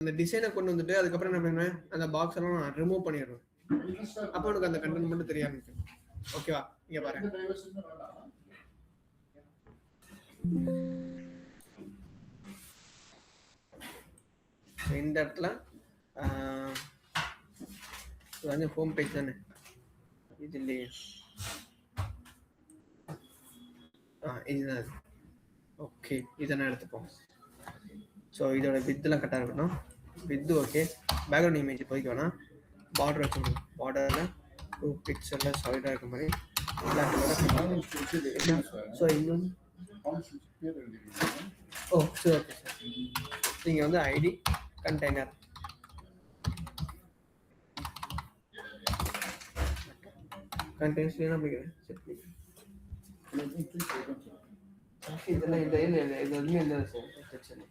அந்த டிசைனை கொண்டு வந்துட்டு அதுக்கப்புறம் என்ன பண்ணுவேன், அந்த பாக்ஸ் எல்லாம் நான் ரிமூவ் பண்ணிடுவேன். அப்போ உனக்கு அந்த கண்டென்ட் மட்டும் தெரிய ஆரம்பிக்கும். ஓகேவா? இங்க பாருங்க. இந்த இடத்துல இது வந்து ஹோம் பேஜ் தானே, இது இல்லையே, இதுதான். ஓகே, இதெல்லாம் எடுத்துப்போம். ஸோ இதோட வித்தெல்லாம் கரெக்டாக இருக்கணும். With okay. பேக்ரவுண்ட் இமேஜ் போய்க்கு வேணாம், பார்டர் வச்சுக்கணும். பார்டரில் 2 பிக்சலில் சாலிடாக இருக்க மாதிரி பிளாக் கலர். ஸோ இன்னும் ஓ சரி, ஓகே சார். நீங்கள் வந்து ஐடி கண்டெய்னர் கண்டெய்னர்ஸ் வேணும் செட் பண்ணிக்கிறேன். இதெல்லாம் இந்த இல்லை இது எதுவுமே இல்லை சார், பிரச்சனை.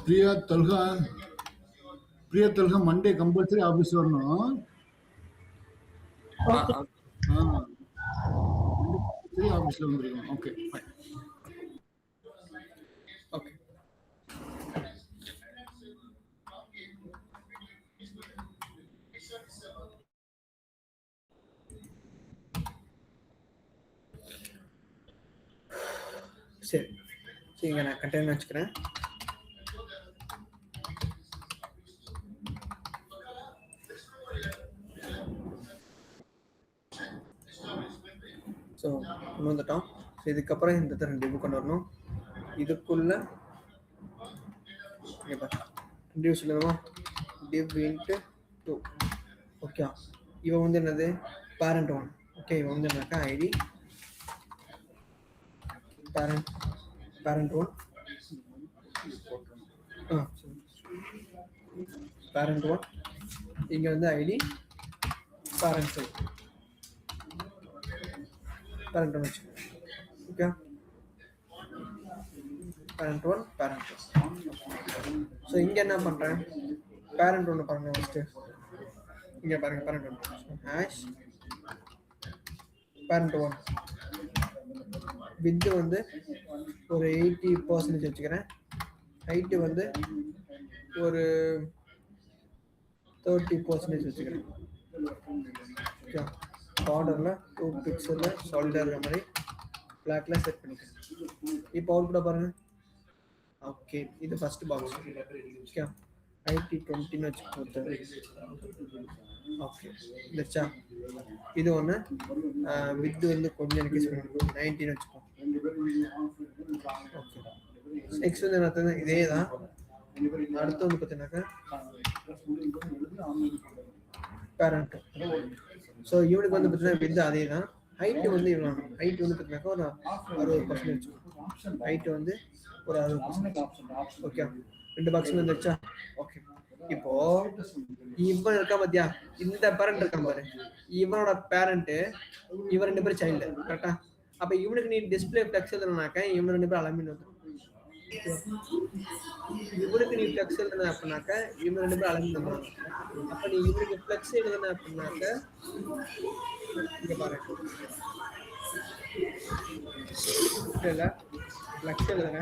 प्रिया तलगा मंडे कंपल्सरी ऑफिस வரணும். मंडे ऑफिसல வந்துருங்க. Okay fine. ஓகே சரி. சரிங்க, நான் கண்டெய்னர் வச்சுக்கிறேன். ஸோ கொண்டு வந்துட்டோம். ஸோ இதுக்கப்புறம் இந்த ரெண்டு டிவ் கொண்டு வரணும். இதுக்குள்ள டிவ் சொல்லுவோம், டிவ் இன்ட்டு 2. ஓகே, இவன் வந்து என்னது பேரண்ட் 1. ஓகே, இவன் வந்து என்னக்கா ஐடி பேரண்ட் 1. பேரண்ட் 1. இங்கே வந்து ஐடி பேரண்ட் 2. பேரண்ட் 1 வச்சு. Okay, parent 1 parent 2. ஸோ இங்கே என்ன பண்ணுறேன், பேரண்ட் 1 பாருங்க ஃபஸ்ட்டு. இங்கே பாருங்க பேரண்ட் 1 ஹேஷ் பேரண்ட் 1 வித்து வந்து ஒரு 80% வச்சுக்கிறேன். ஹைட்டு வந்து ஒரு 30% வச்சுக்கிறேன். ஓகே, பார்டரில் 2 பிக்சலில் சாலிடாக இருக்கிற மாதிரி பிளாக்ல செட் பண்ணிக்கிறேன். இப்போ அவுட் கூட பாருங்கள். ஓகே, இது ஃபஸ்ட்டு பாக்ஸ். ஓகே, ஐடி 20ன்னு வச்சு கொடுத்தேன். ஓகே இல்லைச்சா, இது ஒன்று. வித்து வந்து கொஞ்சம் இன்க்ரீஸ் பண்ணிருக்கோம், 19 வச்சுக்கோம். ஓகே, நெக்ஸ்ட் வந்து என்ன, இதே தான். அடுத்து வந்து பார்த்தீங்கன்னாக்கா பேரண்ட். ஸோ இவனுக்கு வந்து பார்த்தீங்கன்னா வித்து அதே தான். ஹைட்டு வந்து இவன் ஹைட் வந்து பார்த்தீங்கன்னாக்கா ஒரு 60% வச்சுக்கோம். ஹைட்டு வந்து ஒரு 60%. ஓகே, 2 பாக்ஸ் வந்துருச்சா. ஓகே, இப்போ இவன் இருக்கா பாத்தியா, இந்த பேரண்ட் இருக்கான் பாரு, இவனோட பேரண்ட், இவன் 2 பேரும் சைல்டு. கரெக்டா? அப்ப இவனுக்கு நீ டிஸ்பிளே ஃபிளெக்ஸ் எழுதுனாக்க இவன் 2 பேரும் அலைன்மென்ட் வந்துடும். இவனுக்கு நீ ஃபிளெக்ஸ் எழுதுன அப்படின்னாக்க இவன் 2 பேரும் அலைன்மென்ட் வந்துடும். அப்ப நீ இவனுக்கு ஃபிளெக்ஸ் எழுதுன அப்படின்னாக்க இங்க பாரு, இல்ல ஃபிளெக்ஸ் எழுதுன.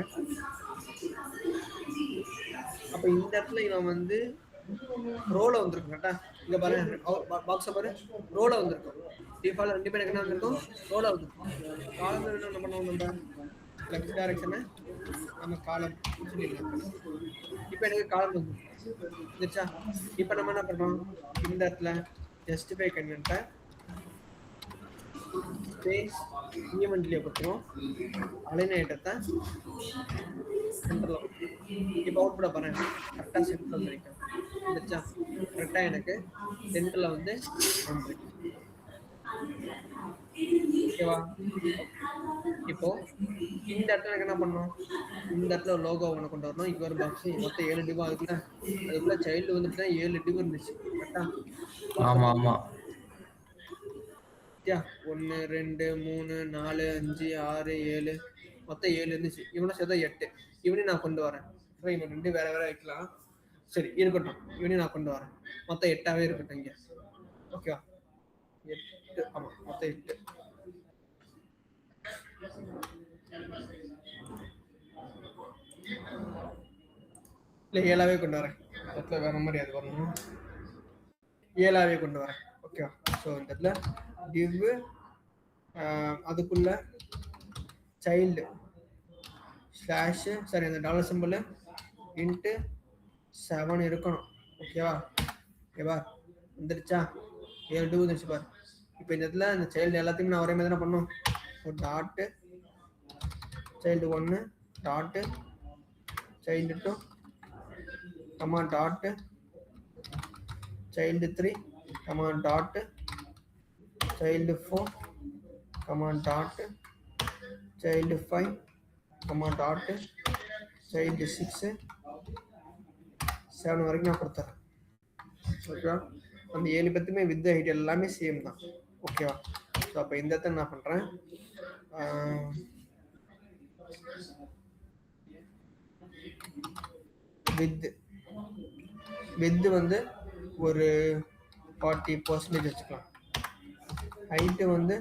அப்ப இந்த இடத்துல இவன் வந்து ரோல வந்திருக்கும். கரெக்டா? இங்க பாருங்க, பாக்ஸ பாரு, ரோல வந்திருக்கும். டிஃபால்ட் 2 பேருக்கு என்ன வந்திருக்கும், ரோல வந்திருக்கும். காலம் என்ன பண்ணுவோம், நம்ம ஃபிளெக்ஸ் டைரக்ஷனை நம்ம காலம் சொல்லிடலாம். இப்போ எனக்கு காலம் வந்துருச்சா. இப்போ நம்ம என்ன பண்றோம், இந்த இடத்துல ஜஸ்டிஃபை கன்வென்ட்டை ஸ்பேஸ் ஈவெண்ட்லேயே கொடுத்துரும் அலைன் ஐட்டத்தை சென்டரில் இப்போ அவுட் பண்ண பாருங்க கரெக்டாக சென்டரில் கிடைக்கும் வந்துருச்சா கரெக்டாக எனக்கு சென்டரில் வந்து வந்துருக்கு ஓகேவா இப்போ இந்த இடத்துல எனக்கு என்ன பண்ணணும் இந்த இடத்துல லோகோ ஒன்று கொண்டு வரணும் இங்கே ஒரு பாக்ஸ் மொத்தம் 7 டிவோ அதுக்குள்ள சைல்டு வந்துட்டு 7 டிவோ இருந்துச்சு கரெக்டா ஆமா ஆமா 1 2 3 4 5 6 7 மொத்தம் 7 இருந்துச்சு இவனை சேர்த்தா 8 இவனையும் நான் கொண்டு வரேன் இவன் 2 வேற வேற வைக்கலாம் சரி இருக்கட்டும் இவனையும் நான் கொண்டு வரேன் மொத்தம் 8ஆவே இருக்கட்டும் இங்க ஓகேவா 8 ஆமா மொத்தம் 8 இல்லை 7ஆவே கொண்டு வரேன் மொத்தம் வேற மாதிரி அது வரணும் 7ஆவே கொண்டு வரேன் ஓகேவா ஸோ இந்த இடத்துல div அதுக்குள்ள சைல்டு ஸ்லாஷ் சரி அந்த டாலர் சிம்பிள் இன்ட்டு 7 இருக்கணும் ஓகேவா வந்துருச்சா 7 டிவ் வந்துருச்சு பாரு இப்போ இந்த இடத்துல இந்த சைல்டு எல்லாத்தையுமே நான் ஒரே மாதிரி தானே பண்ணும் ஒரு dot child 1 dot child 2 comma dot child 3 comma dot child 4 comma dot child 5 comma dot child 6 7 வரைக்கும் நான் கொடுத்துறேன் ஓகேவா அந்த 7 பத்துமே வித் ஹைட் எல்லாமே சேம் தான் ஓகேவா ஸோ அப்போ இந்த இடத்த நான் பண்ணுறேன் வித் வந்து ஒரு 40% வச்சுக்கலாம் ஹைட்டு வந்து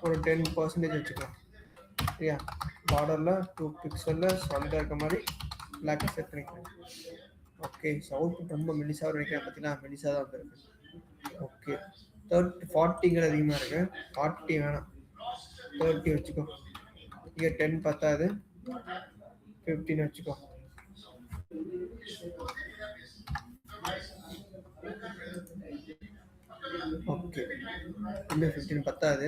ஒரு 10% வச்சுக்கலாம் சரியா பார்டரில் 2 பிக்சலில் சாலிடாக இருக்க மாதிரி பிளாக் செட் பண்ணிக்கலாம் ஓகே அவுட்புட் ரொம்ப மெலிசாக வைக்கிறேன் பார்த்தீங்கன்னா மெலிசாக தான் வந்துருக்கு ஓகே 40ங்கிற அதிகமாக இருக்கு 40 வேணாம் 30 வச்சுக்கோ இங்கே 10 பத்தாது 15 வச்சுக்கோ ஓகே இந்த 15 பத்தாது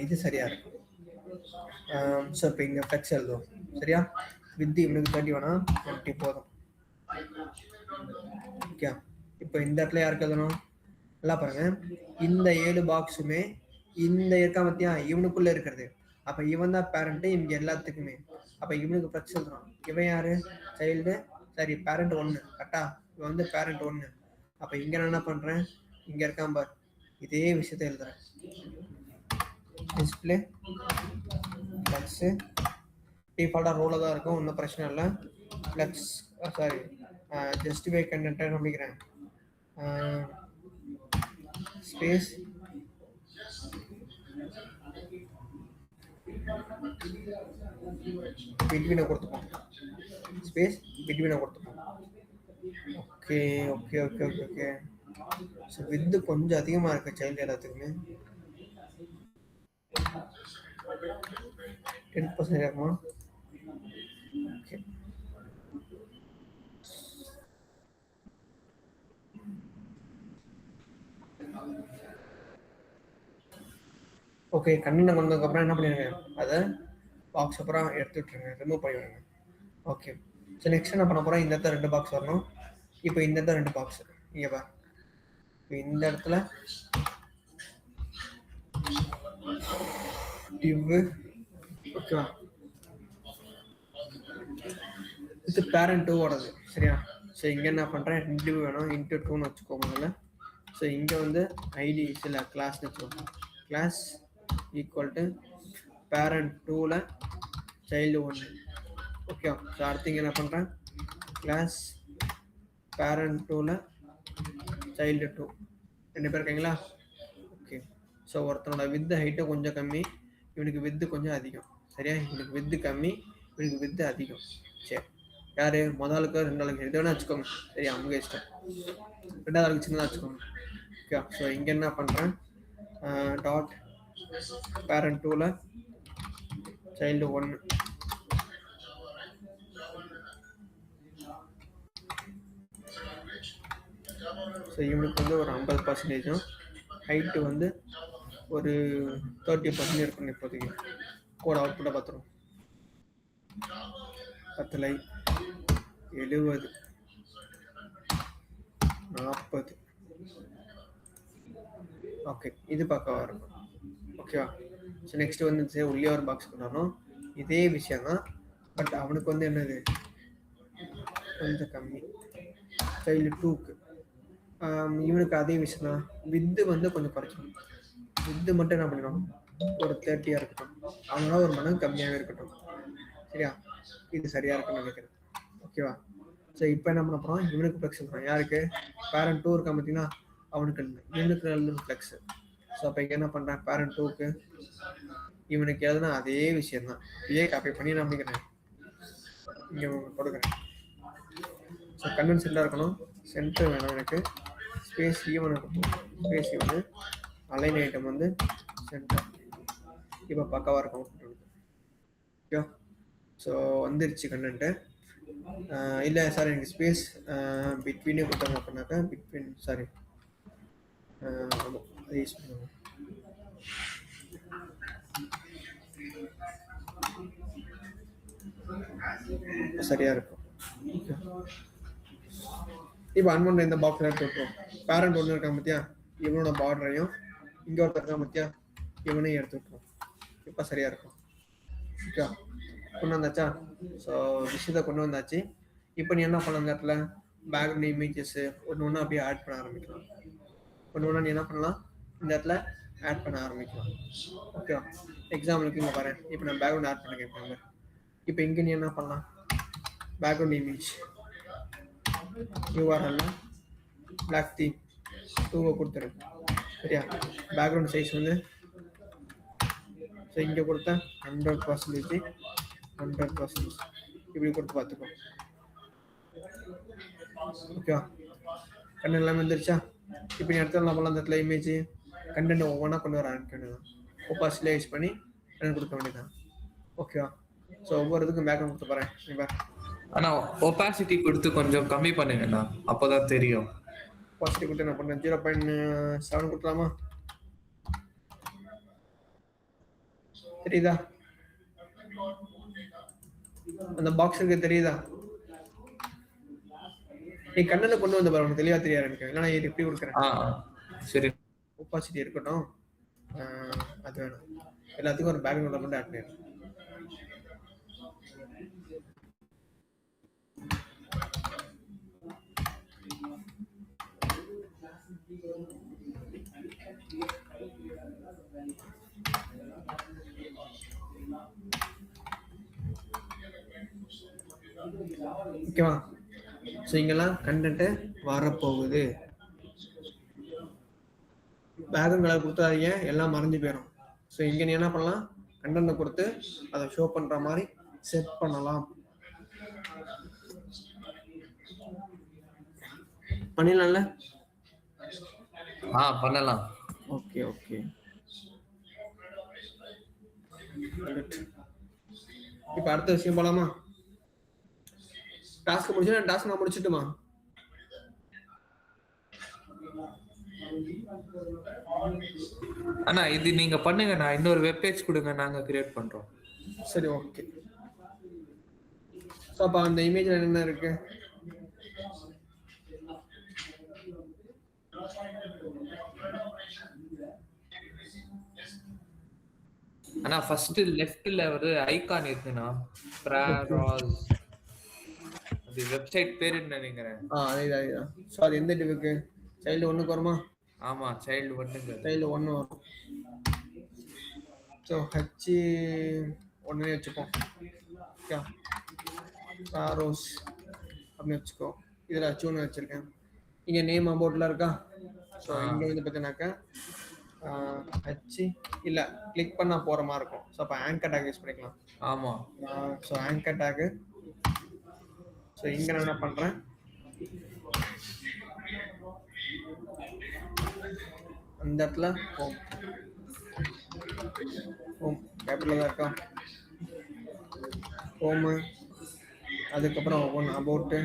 இது சரியா இருக்கும் ஸோ இப்போ இங்கே ஃப்ளெக்ஸ் எழுதுவோம் சரியா வித் இவனுக்கு 30 வேணா 20 போதும் ஓகே இப்போ இந்த இடத்துல யாருக்கு எழுதணும் நல்லா பாருங்க இந்த 7 பாக்ஸுமே இந்த இருக்கா பத்தியா இவனுக்குள்ள இருக்கிறது அப்ப இவன் தான் பேரண்ட் இவங்க எல்லாத்துக்குமே அப்ப இவனுக்கு ஃப்ளெக்ஸ் எழுதுறோம் இவன் யாரு சைல்டு சரி பேரண்ட் 1 கரெக்டா இவன் வந்து பேரண்ட் 1 அப்ப இங்க நான் என்ன பண்றேன் இங்க இருக்கான் பார் இதே விஷயத்தை எழுதுறேன் டிஸ்பிளே ஃப்ளெக்ஸ் டிஃபால்ட்டா ரோல தான் இருக்கும் ஒன்றும் பிரச்சனை இல்லை ஃப்ளெக்ஸ் சாரி ஜஸ்டிஃபை கண்டென்ட் நம்பிக்கிறேன் ஸ்பேஸ் பிட்வீனை கொடுத்துப்போம் ஸ்பேஸ் பிட்வீனை கொடுத்துப்போம் okay okay okay okay okay so width கொஞ்சம் அதிகமாக இருக்கு சைல்டு எல்லாத்துக்குமே 10% இருக்குமா ஓகே ஓகே கண்ணனை வந்ததுக்கப்புறம் என்ன பண்ணிடுங்க அதை பாக்ஸ் அப்புறம் எடுத்து விட்டுருங்க ரிமூவ் பண்ணி விடுங்க ஓகே ஸோ நெக்ஸ்ட் என்ன பண்ண போகிறோம் இந்த இடத்துல 2 பாக்ஸ் வரணும் இப்போ இந்த இடத்துல 2 பாக்ஸ் இங்கே பா இப்போ இந்த இடத்துல டிவ் ஓகேவா இது பேரண்ட் 2 ஓடது சரியா ஸோ இங்கே என்ன பண்ணுறேன் 2 வேணும் இன்ட்டு 2ன்னு வச்சுக்கோங்க முதல்ல ஸோ இங்கே வந்து ஐடி சில கிளாஸ்னு வச்சுக்கோங்க கிளாஸ் ஈக்குவல் டு பேரண்ட் 2ல சைல்டு 1 ஓகே ஸோ அடுத்து என்ன பண்ணுறேன் கிளாஸ் பேரண்ட் 2ல சைல்டு 2 2 பேர் இருக்கீங்களா ஓகே ஸோ ஒருத்தனோட வித்து ஹைட்டு கொஞ்சம் கம்மி இவனுக்கு வித்து கொஞ்சம் அதிகம் சரியா இவனுக்கு வித்து கம்மி இவனுக்கு வித்து அதிகம் சரி யாரு முதலுக்கு 2 ஆளுக்கு எது வேணா வச்சுக்கோங்க சரி அவங்க இஷ்டம் 2வது ஆளுக்கு சின்னதாக வச்சுக்கோங்க ஓகே ஸோ இங்கே என்ன பண்ணுறேன் டாட் பேரண்ட் 2ல சைல்டு 1 ஸோ இவனுக்கு வந்து ஒரு 50%, ஹைட்டு வந்து ஒரு 30% இருக்கணும் இப்போதைக்கு. கோட் அவுட்புட்டை பார்த்துரும். 10 லை 70 40. ஓகே, இது பக்காவாக இருக்கும். ஓகேவா? ஸோ நெக்ஸ்ட் வந்து சரி உள்ளே ஒரு பாக்ஸ் கொண்டாடணும். இதே விஷயம் தான், பட் அவனுக்கு வந்து என்னது கொஞ்சம் கம்மி. சைல்டு 2க்கு இவனுக்கு அதே விஷயம் தான். வித்து வந்து கொஞ்சம் குறைக்கணும். வித்து மட்டும் என்ன பண்ணிடணும், ஒரு 30 இருக்கட்டும். அவனால ஒரு மனம் கம்மியாகவே இருக்கட்டும். சரியா? இது சரியா இருக்குன்னு நினைக்கிறேன். ஓகேவா? ஸோ இப்போ என்ன பண்ண போகிறோம், இவனுக்கு ஃப்ளெக்ஸ் பண்ணுறோம். யாருக்கு? பேரண்ட் 2 இருக்கா பார்த்தீங்கன்னா, அவனுக்கு இவனுக்கு நல்ல ஃப்ளெக்ஸு. ஸோ அப்போ இங்கே என்ன பண்ணுறேன், பேரண்ட் 2க்கு இவனுக்கு எதுனா அதே விஷயம் தான். இதே காப்பி பண்ணி நான் பண்ணிக்கிறேன், இங்கே கொடுக்குறேன். ஸோ கண்டென்ட் சென்டராக இருக்கணும். சென்டர் வேணும் எனக்கு. ஸ்பேஸ் ஈவன் இருக்கணும். ஸ்பேஸ் ஈவனு அலைன் ஐட்டம் வந்து சென்டர். இப்போ பக்காவாக இருக்கும். ஓகே, ஸோ வந்துருச்சு கண்டென்ட்டு. இல்லை சார், எனக்கு ஸ்பேஸ் பிட்வீனே கொடுத்தாங்க அப்படின்னாக்கா பிட்வீன், சாரி ஆமாம் அது யூஸ் பண்ணுவோம். சரியா இருக்கும். இப்போ அன்மன் இந்த பாக்ஸ் எடுத்து விட்டுரும். பேரண்ட் ஒன்று இருக்கான் பார்த்தியா, இவனோட பார்டரையும் இங்கே ஒருத்தர் இருக்கான் பார்த்தியா, இவனையும் எடுத்து விட்டுரும். இப்போ சரியா இருக்கும். ஓகே, கொண்டு வந்தாச்சா? ஸோ விஷயத்தை கொண்டு வந்தாச்சு. இப்போ நீ என்ன பண்ண, அந்த இடத்துல பேக்ரவுண்ட் இமேஜஸ் ஒன்று ஒன்று அப்படியே ஆட் பண்ண ஆரம்பிக்கலாம். ஒன்று ஒன்றா நீ என்ன பண்ணலாம், இந்த இடத்துல ஆட் பண்ண ஆரம்பிக்கலாம். ஓகே, எக்ஸாம்பிளுக்கு இங்கே பாரு, இப்போ நான் பேக்ரவுண்ட் ஆட் பண்ண கேட்பாங்க. இப்போ இங்கே நீ என்ன பண்ணலாம், பேக்ரவுண்ட் இமேஜ் யூஆர்எல்ல பிளாக் தீம் 2 கொடுத்துரு. சரியா? பேக்ரவுண்ட் சைஸ் வந்து ஸோ இங்கே கொடுத்தா 100%, 100% இப்படி கொடுத்து பார்த்துக்கோ. ஓகேவா? கண்டென்ட் எல்லாமே வந்துருச்சா? இப்போ நீ இடத்துல என்ன பண்ணலாம், அந்த இடத்துல இமேஜ் கண்டென்ட் ஒவ்வொன்றா கொண்டு வர ஆரம்பிக்கணும். ஒப்பாசிட்டியில் யூஸ் பண்ணி கண்டென்ட் கொடுக்க வேண்டியதான். ஓகேவா? ஸோ ஒவ்வொரு இதுக்கும் பேக்ரவுண்ட் கொடுத்து போகிறேன். இப்போ ஆனால் ஒப்பாசிட்டி கொடுத்து கொஞ்சம் கம்மி பண்ணுங்கண்ணா, அப்போ தான் தெரியும். ஒப்பாசிட்டி கொடுத்து என்ன பண்ணுறேன், 0.7 கொடுக்கலாமா? தெரியுதா? அந்த பாக்ஸுக்கு தெரியுதா? நீ கண்ணனை கொண்டு வந்த பாரு, தெளிவா தெரிய ஆரம்பிக்கும். இல்லைன்னா இது எப்படி கொடுக்குறேன். சரி, ஒப்பாசிட்டி இருக்கட்டும், அது வேணும். எல்லாத்துக்கும் ஒரு பேக்ரவுண்ட் மட்டும் ஆட் பண்ணிடுறேன். ஓகேவா? ஸோ இங்கெல்லாம் கண்டென்ட் வரப்போகுது. பேக்ரவுண்ட் கலர் கொடுத்தாதீங்க, எல்லாம் மறைஞ்சு போயிடும். ஸோ இங்கே நீ என்ன பண்ணலாம், கண்டென்ட் கொடுத்து அதை ஷோ பண்ணுற மாதிரி செட் பண்ணலாம். பண்ணிடலாம்ல? பண்ணலாம். ஓகே ஓகே, இப்போ அடுத்த விஷயம் போலாமா? டாஸ்க் முடிச்சு டாஸ்க் நான் முடிச்சுட்டுமா? அண்ணா இது நீங்க பண்ணுங்க, நான் இன்னொரு வெப் பேஜ் கொடுங்க, நாங்க கிரியேட் பண்றோம். சரி ஓகே. ஸோ அப்போ அந்த இமேஜ்ல என்ன இருக்கு? அண்ணா ஃபர்ஸ்ட் லெஃப்ட்ல ஒரு ஐகான் இருக்குண்ணா, ப்ராராஸ். அது வெப்சைட் பேர் என்ன நினைக்கிறேன். அதேதான். ஸோ அது எந்த டிவுக்கு? சைல்டு 1க்கு வருமா? ஆமா, சைல்டு 1ங்க. சைல்டு 1 வரும். ஸோ ஹச் 1 வச்சுப்போம். ஓகே, ப்ராரோஸ் அப்படின்னு வச்சுக்கோ. இதில் ஹச் 1 வச்சிருக்கேன். இங்கே நேம் அபவுட்லாம் இருக்கா? ஸோ இங்கே வந்து பார்த்தீங்கன்னாக்கா ஹச் இல்லை, கிளிக் பண்ணால் போகிற மாதிரி இருக்கும். ஸோ அப்போ ஆங்கர் டேக் யூஸ் பண்ணிக்கலாம். ஆமா. ஸோ ஆங்கர் டேக்கு. ஸோ இங்கே நான் என்ன பண்ணுறேன், அந்த இடத்துல ஹோம் ஹோம் கேபிட்டல் தான் இருக்கா, ஹோமு, அதுக்கப்புறம் ஒவ்வொன்று அபவுட்டு,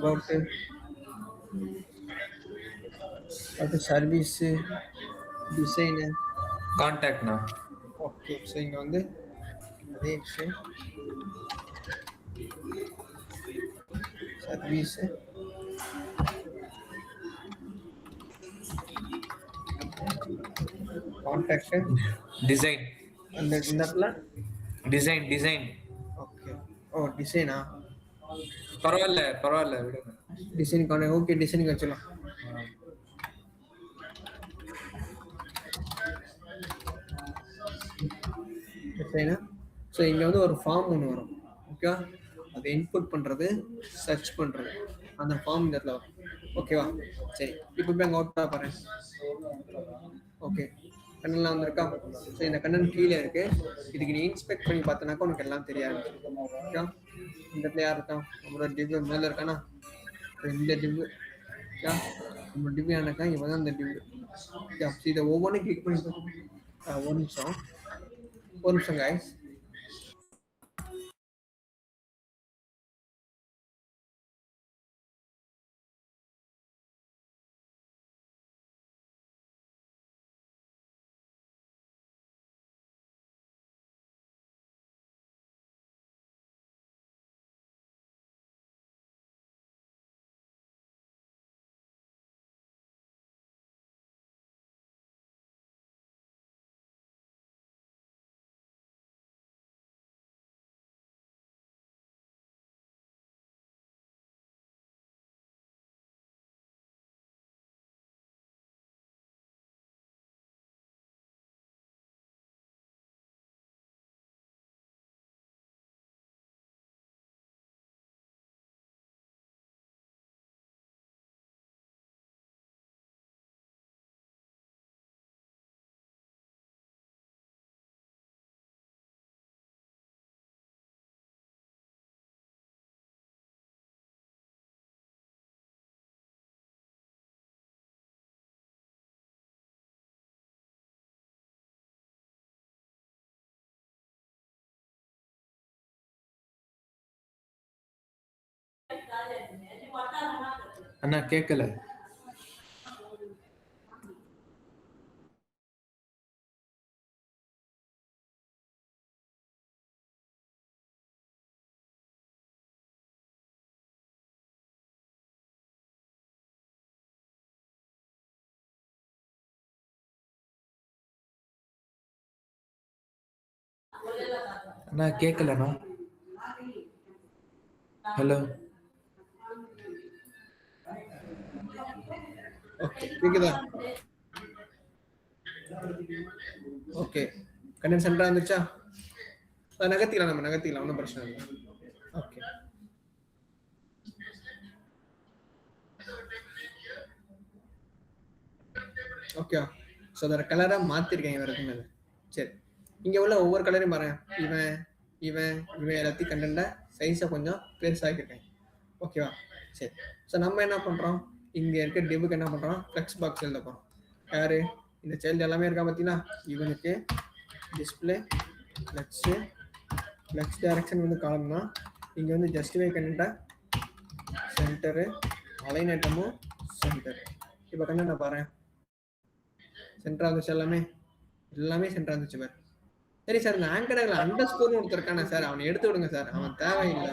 about service design. கான்டாக்ட்ண்ணா. ஓகே, ஸோ இங்கே வந்து அதே விஷயம் சர்வீஸ் கான்டாக்ட் டிசைன். அந்த இந்த இடத்துல டிசைன். ஓகே. ஓ டிசைனா, பரவாயில்ல விடுங்க. Design contact. ஓகே, டிசைனுக்கு வச்சுக்கலாம். டிசைனா. ஸோ இங்கே வந்து ஒரு ஃபார்ம் ஒன்று வரும். ஓகேவா, அதை இன்புட் பண்ணுறது, சர்ச் பண்ணுறது, அந்த ஃபார்ம் இந்த இடத்துல வரும். ஓகேவா, சரி. இப்போ போய் அங்கே அவுட் பாரு. ஓகே, கண்ணெல்லாம் வந்திருக்கா. ஸோ இந்த கண்ணன் கீழே இருக்கு. இதுக்கு நீ இன்ஸ்பெக்ட் பண்ணி பார்த்தனாக்கா உனக்கு எல்லாம் தெரியாது. ஓகே, இந்த இடத்துல யார் இருக்கான்? நம்மளோட டிவ்வு மேலே இருக்கானா? இந்த டிவ்வு நம்ம டிவ்வு ஆனாக்கா இவன் தான் இந்த டிவ்வு. இதை ஒவ்வொன்றும் கிளிக் பண்ணி ஒரு நிமிஷம் guys. அண்ணா கேட்கல. அண்ணா கேட்கலண்ணா. ஹலோ. ஓகே, கேக்குதா? ஓகே, கண்ணன் சென்டரா இருந்துச்சா? நகர்த்திக்கலாம், நம்ம நகர்த்திக்கலாம், ஒன்றும் பிரச்சனை இல்லை. Okay, okay. ஸோ அதோட கலரை மாற்றிருக்கேன் இவருக்கு மேலே. சரி, இங்கே உள்ள ஒவ்வொரு கலரையும் பாருங்க. இவன் இவன் இவன் எல்லாத்தையும் கண்டென்ட்டை சைஸை கொஞ்சம் பெருசாக்கிருக்கேன். ஓகேவா, சரி. ஸோ நம்ம என்ன பண்ணுறோம், இங்கே இருக்க டிவுக்கு என்ன பண்ணுறோம், ஃப்ளெக்ஸ் பாக்ஸ் எழுத போகிறோம். யாரு இந்த சைல்டு எல்லாமே இருக்கா பார்த்தீங்கன்னா, இவனுக்கு டிஸ்பிளே ஃப்ளெக்ஸ் டைரக்ஷன் வந்து காலம் தான். இங்கே வந்து ஜஸ்டிஃபை கண்டென்ட்டை சென்டரு, அலைன் ஐட்டமும் சென்டர். இப்போ கண்டென்ட்டை பாரு, சென்டரா இருந்துச்சு, எல்லாமே சென்டரா இருந்துச்சு பாரு. சரி சார், இந்த ஆங்கர்ல அண்டர் ஸ்கோர்னு ஒருத்தர் இருக்கானே சார், அவனை எடுத்து விடுங்க சார், அவன் தேவையில்லை.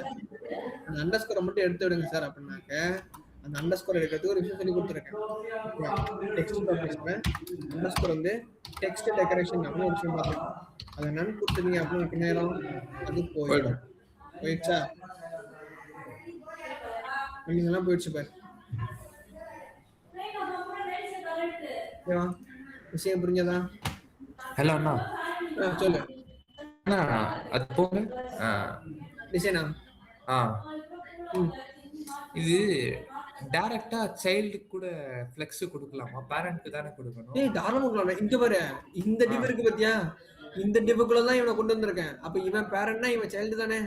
அந்த அண்டர் ஸ்கோரை மட்டும் எடுத்து விடுங்க சார் அப்படின்னாக்க, அந்த அண்டர் ஸ்கோர் எடுக்கிறதுக்கு ஒரு விஷயம் சொல்லி கொடுத்துருக்கேன். டெக்ஸ்ட் பேசுறேன், அண்டர் ஸ்கோர் வந்து டெக்ஸ்ட் டெக்கரேஷன் அப்படின்னு ஒரு விஷயம் பார்த்துருக்கோம். அதை நன் கொடுத்துருங்க அப்படின்னு நேரம் அது போயிடுச்சா? நீங்கெல்லாம் போயிடுச்சு பாரு. விஷயம் புரிஞ்சதா? ஹலோ அண்ணா. சொல்லு அண்ணா, அது போங்க. டிசைனா? இது டைரக்டா சைல்டு கூட ஃப்ளெக்ஸ் கொடுக்கலாமா? பேரண்ட்க்கு தானே கொடுக்கணும்? ஏய், தாராளமா கொடுக்கலாம். இங்க பாரு, இந்த டிவ் இருக்கு பாத்தியா, இந்த டிவ்க்குள்ள தான் இவனை கொண்டு வந்திருக்கேன். அப்ப இவன் பேரண்ட்னா இவன் சைல்டு தானே.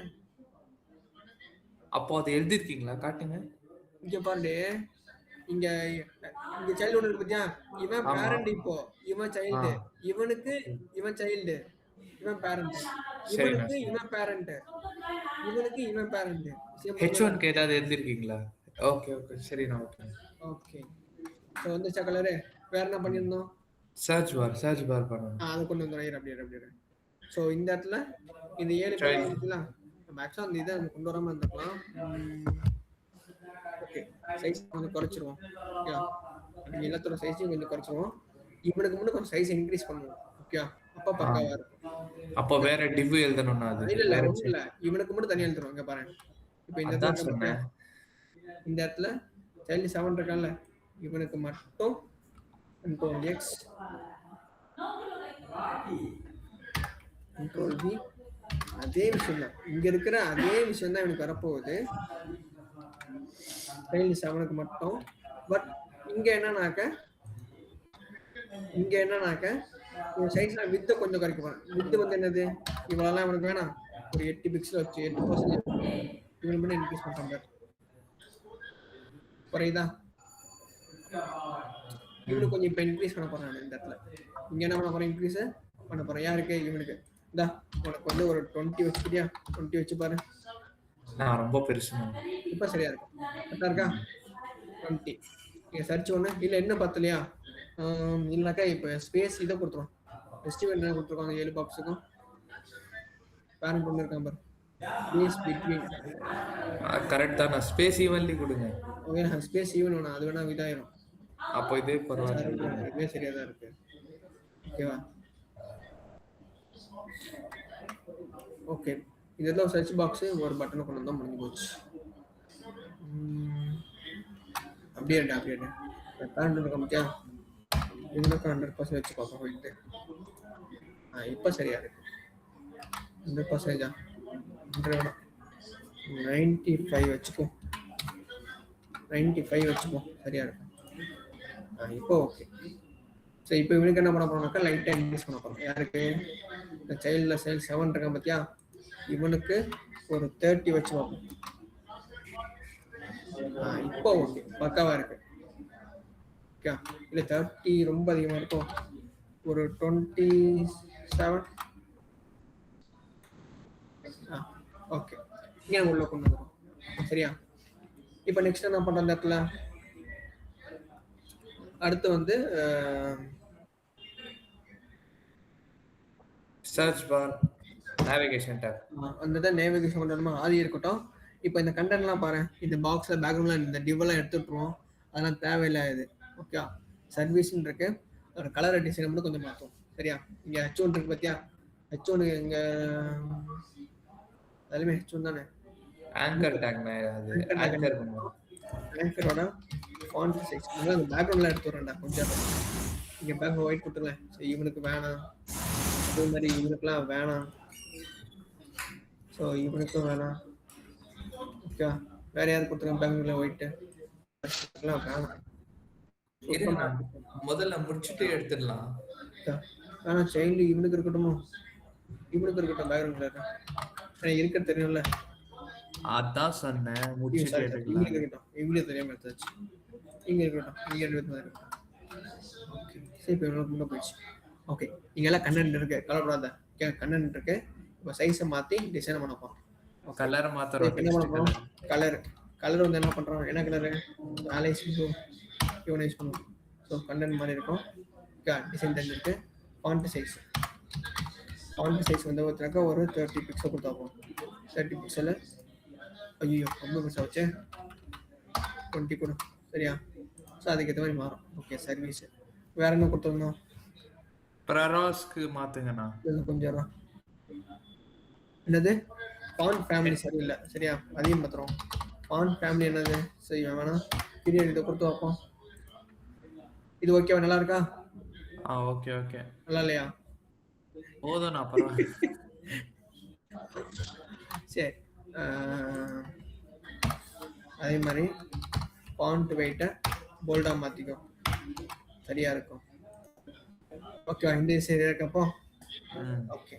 அப்போ அதை எழுதிருக்கீங்களா? காட்டுங்க. இங்க பாரு, இங்க சைல்டு ஒன்று இருக்கு பாத்தியா, இவன் பேரண்ட். இப்போ இவன் சைல்டு, இவனுக்கு இவன் சைல்டு, இவன் பேரண்ட், இவனுக்கு இவன் பேரண்ட், இவனுக்கு இவன் பேரண்ட். H1 க்கு ஏதாவது எழுதிருக்கீங்களா? ஓகே ஓகே சரிண்ணா ஓகே. ஓகே. ஸோ வந்துச்சா கலரு? வேற என்ன பண்ணியிருந்தோம்? சர்ச் பார் பண்ணணும். அது கொண்டு வந்துடும். அப்படியே. ஸோ இந்த இடத்துல இந்த 7 பேர் Child. வந்துச்சுலாம், நம்ம ஆக்சுவலாக அந்த இதை கொண்டு வராமல் இருந்திருக்கலாம். ஓகே, சைஸ் கொஞ்சம் குறைச்சிருவோம். ஓகே, எல்லாத்தோட சைஸையும் கொஞ்சம் குறைச்சிருவோம். இவனுக்கு மட்டும் கொஞ்சம் சைஸ் இன்க்ரீஸ் பண்ணுவோம். ஓகே, அப்போ பக்காவா இருக்கும். அப்போ வேற டிவ் எழுதணும்னா அது இல்ல வேற ஒன்றும் இல்லை, இவனுக்கு மட்டும் தனியாக எழுதுருவோம். இங்கே பாருங்க, இப்போ இந்த அதான் இடத்துல சொன்னேன். இந்த இடத்துல சைல்டு 7 இருக்கான்ல, இவனுக்கு மட்டும் கண்ட்ரோல் எக்ஸ் கண்ட்ரோல் பி, அதே விஷயம் தான் இங்க இருக்கிற அதே விஷயம் தான் இவனுக்கு வரப்போகுது. சைல்டு 7க்கு மட்டும். பட் இங்க என்னன்னாக்க இவன் சைஸ்ல வித்தை கொஞ்சம் குறைக்க போறேன். வித்து வந்து என்னது, இவ்வளவுலாம் இவனுக்கு வேணாம், ஒரு 8 பிக்சல் வச்சு 8% இவனுக்கு மட்டும் இன்க்ரீஸ் பண்றாங்க. குறையுதா? இவனுக்கு கொஞ்சம் இப்போ இன்க்ரீஸ் பண்ண போறான் இந்த இடத்துல. இங்க என்ன பண்ண போறேன், இன்க்ரீஸ் பண்ண போறேன். யாருக்கு? இவனுக்கு. இந்தா உனக்கு வந்து ஒரு 20 வச்சுக்கிட்டியா, 20 வச்சு பாரு. நான் ரொம்ப பெருசு. இப்போ சரியா இருக்கும், கரெக்டா இருக்கா? 20 நீங்க சர்ச் ஒண்ணு இல்ல, இன்னும் பத்தலையா? இல்லைனாக்கா இப்போ ஸ்பேஸ் இதை கொடுத்துரும். ஃபெஸ்டிவல் என்ன கொடுத்துருக்காங்க 7 பாக்ஸுக்கும்? பேரண்ட் ஒன்று இருக்கான் பாரு, ஸ்பேஸ் பிட்வீன். கரெக்ட் தான், நான் ஸ்பேஸ் ஈவன்லி கொடுங்க. ஓகே, ஸ்பேஸ் ஈவன் வேணாம், அது வேணா இதாயிரும். அப்போ இதே பரவாயில்ல, இதுவே சரியா தான் இருக்கு. ஓகேவா? ஓகே, இதெல்லாம் சர்ச் பாக்ஸ் ஒரு பட்டனை கொண்டு வந்தா முடிஞ்சு போச்சு. அப்படியே பேரண்ட் இருக்க முடியா, இதுக்கு 100% வச்சு பார்ப்போம் போயிட்டு. இப்போ சரியா இருக்கு. 100%. 95 வச்சுக்கோ, 95 வச்சுக்கோ, சரியா இருக்கும். இப்போ ஓகே. ஸோ இப்போ இவனுக்கு என்ன பண்ண போறோம்னாக்கா லைட்டாக இன்க்ரீஸ் பண்ண போறோம். யாருக்கு? இந்த சைல்டில் 7 இருக்கான் பார்த்தியா, இவனுக்கு ஒரு 30 வச்சு பார்ப்போம். இப்போ ஓகே, பக்காவா இருக்கு. ஓகே, இல்லை 30 ரொம்ப அதிகமாக இருக்கும், ஒரு 27. ஓகே, இங்கே உள்ள கொண்டு வரும். சரியா? இப்போ நெக்ஸ்ட் என்ன பண்ணுறோம் இந்த இடத்துல? அடுத்து வந்து சர்ச் பார் நேவிகேஷன் டாப். அந்த நேவிகேஷன் பண்ணணுமா, அது இருக்கட்டும். இப்போ இந்த கண்டென்ட்லாம் பாரு, இந்த பாக்ஸ்ல பேக்ரவுண்ட்ல இந்த டிவெல்லாம் எடுத்துட்டுருவோம், அதெல்லாம் தேவையில்லை இது. ஓகே, சர்வீஸ்ன்னு இருக்கு, ஒரு கலர் டிசைன் மட்டும் கொஞ்சம் மாற்றும். சரியா? இங்க H1 இருக்கு பார்த்தியா, H1 இங்க அதுலயுமே H1 தானே ஆங்கர் டேக்னா, அது ஆங்கரோட ஃபாண்ட் சைஸ் அந்த பேக்ரவுண்ட்ல எடுத்து வரேன்டா கொஞ்சம். இங்க பேக்ரவுண்ட் ஒயிட் கொடுத்துருங்க. சரி, இவனுக்கு வேணாம், அதே மாதிரி இவனுக்குலாம் வேணாம். ஸோ இவனுக்கும் வேணாம். ஓகே, வேற யாரும் கொடுத்துருங்க பேக்ரவுண்ட்ல ஒயிட் வேணாம். முதல்ல முடிச்சுட்டு எடுத்துடலாம். வேணாம், சைல்டு இவனுக்கு இருக்கட்டுமோ, இவனுக்கு இருக்கட்டும் பேக்ரவுண்ட்ல இருக்க தெரியும்ல. அதான் சொன்னேன், முடிச்சுட்டு எடுக்கலாம். இருக்கட்டும், இவங்களே தெரியாம எடுத்தாச்சு. இங்க இருக்கட்டும், இங்க இருக்கட்டும். ஓகே, சரி, இப்போ இவ்வளோ முன்னே போயிடுச்சு. ஓகே, இங்க எல்லாம் கண்டென்ட் இருக்கு, கலப்படாத. கண்டென்ட் இருக்கு. இப்போ சைஸை மாற்றி டிசைன் பண்ண போகிறோம். கலரை மாத்திரம் என்ன பண்ண போகிறோம்? கலர் வந்து என்ன பண்ணுறோம், என்ன கலரு? அலைஸ் இவனை யூஸ் பண்ணுவோம். ஸோ கண்டென்ட் மாதிரி இருக்கும். டிசைன் தெரிஞ்சிருக்கு. ஃபாண்ட் சைஸ் வந்து பார்த்தாக்கா ஒரு 30 பிக்சல் கொடுத்தா போகும். 30 பிக்சல். ஐயோ, ரொம்ப பெருசாக வச்சு 20 கொடு. சரியா? ஸோ அதுக்கேற்ற மாதிரி மாறும். ஓகே, சர்வீஸ் வேற என்ன கொடுத்துருந்தோம்? ப்ராரோஸ்க்கு மாத்துங்கண்ணா. கொஞ்சம் என்னது, ஃபாண்ட் ஃபேமிலி சரியில்லை. சரியா? அதையும் மாத்துறோம். ஃபாண்ட் ஃபேமிலி என்னது? சரி, வேணாம், பீரியட் இதை கொடுத்து வைப்போம். இது ஓகேவா? நல்லா இருக்கா? ஓகே ஓகே, நல்லா இல்லையா? போதும்ண்ணா, பரவாயில்ல. சரி, அதே மாதிரி ஃபாண்ட் வெயிட்டை போல்டாக மாற்றிக்கோ, சரியா இருக்கும். ஓகேவா? இந்த சரியா இருக்கப்போ ஓகே.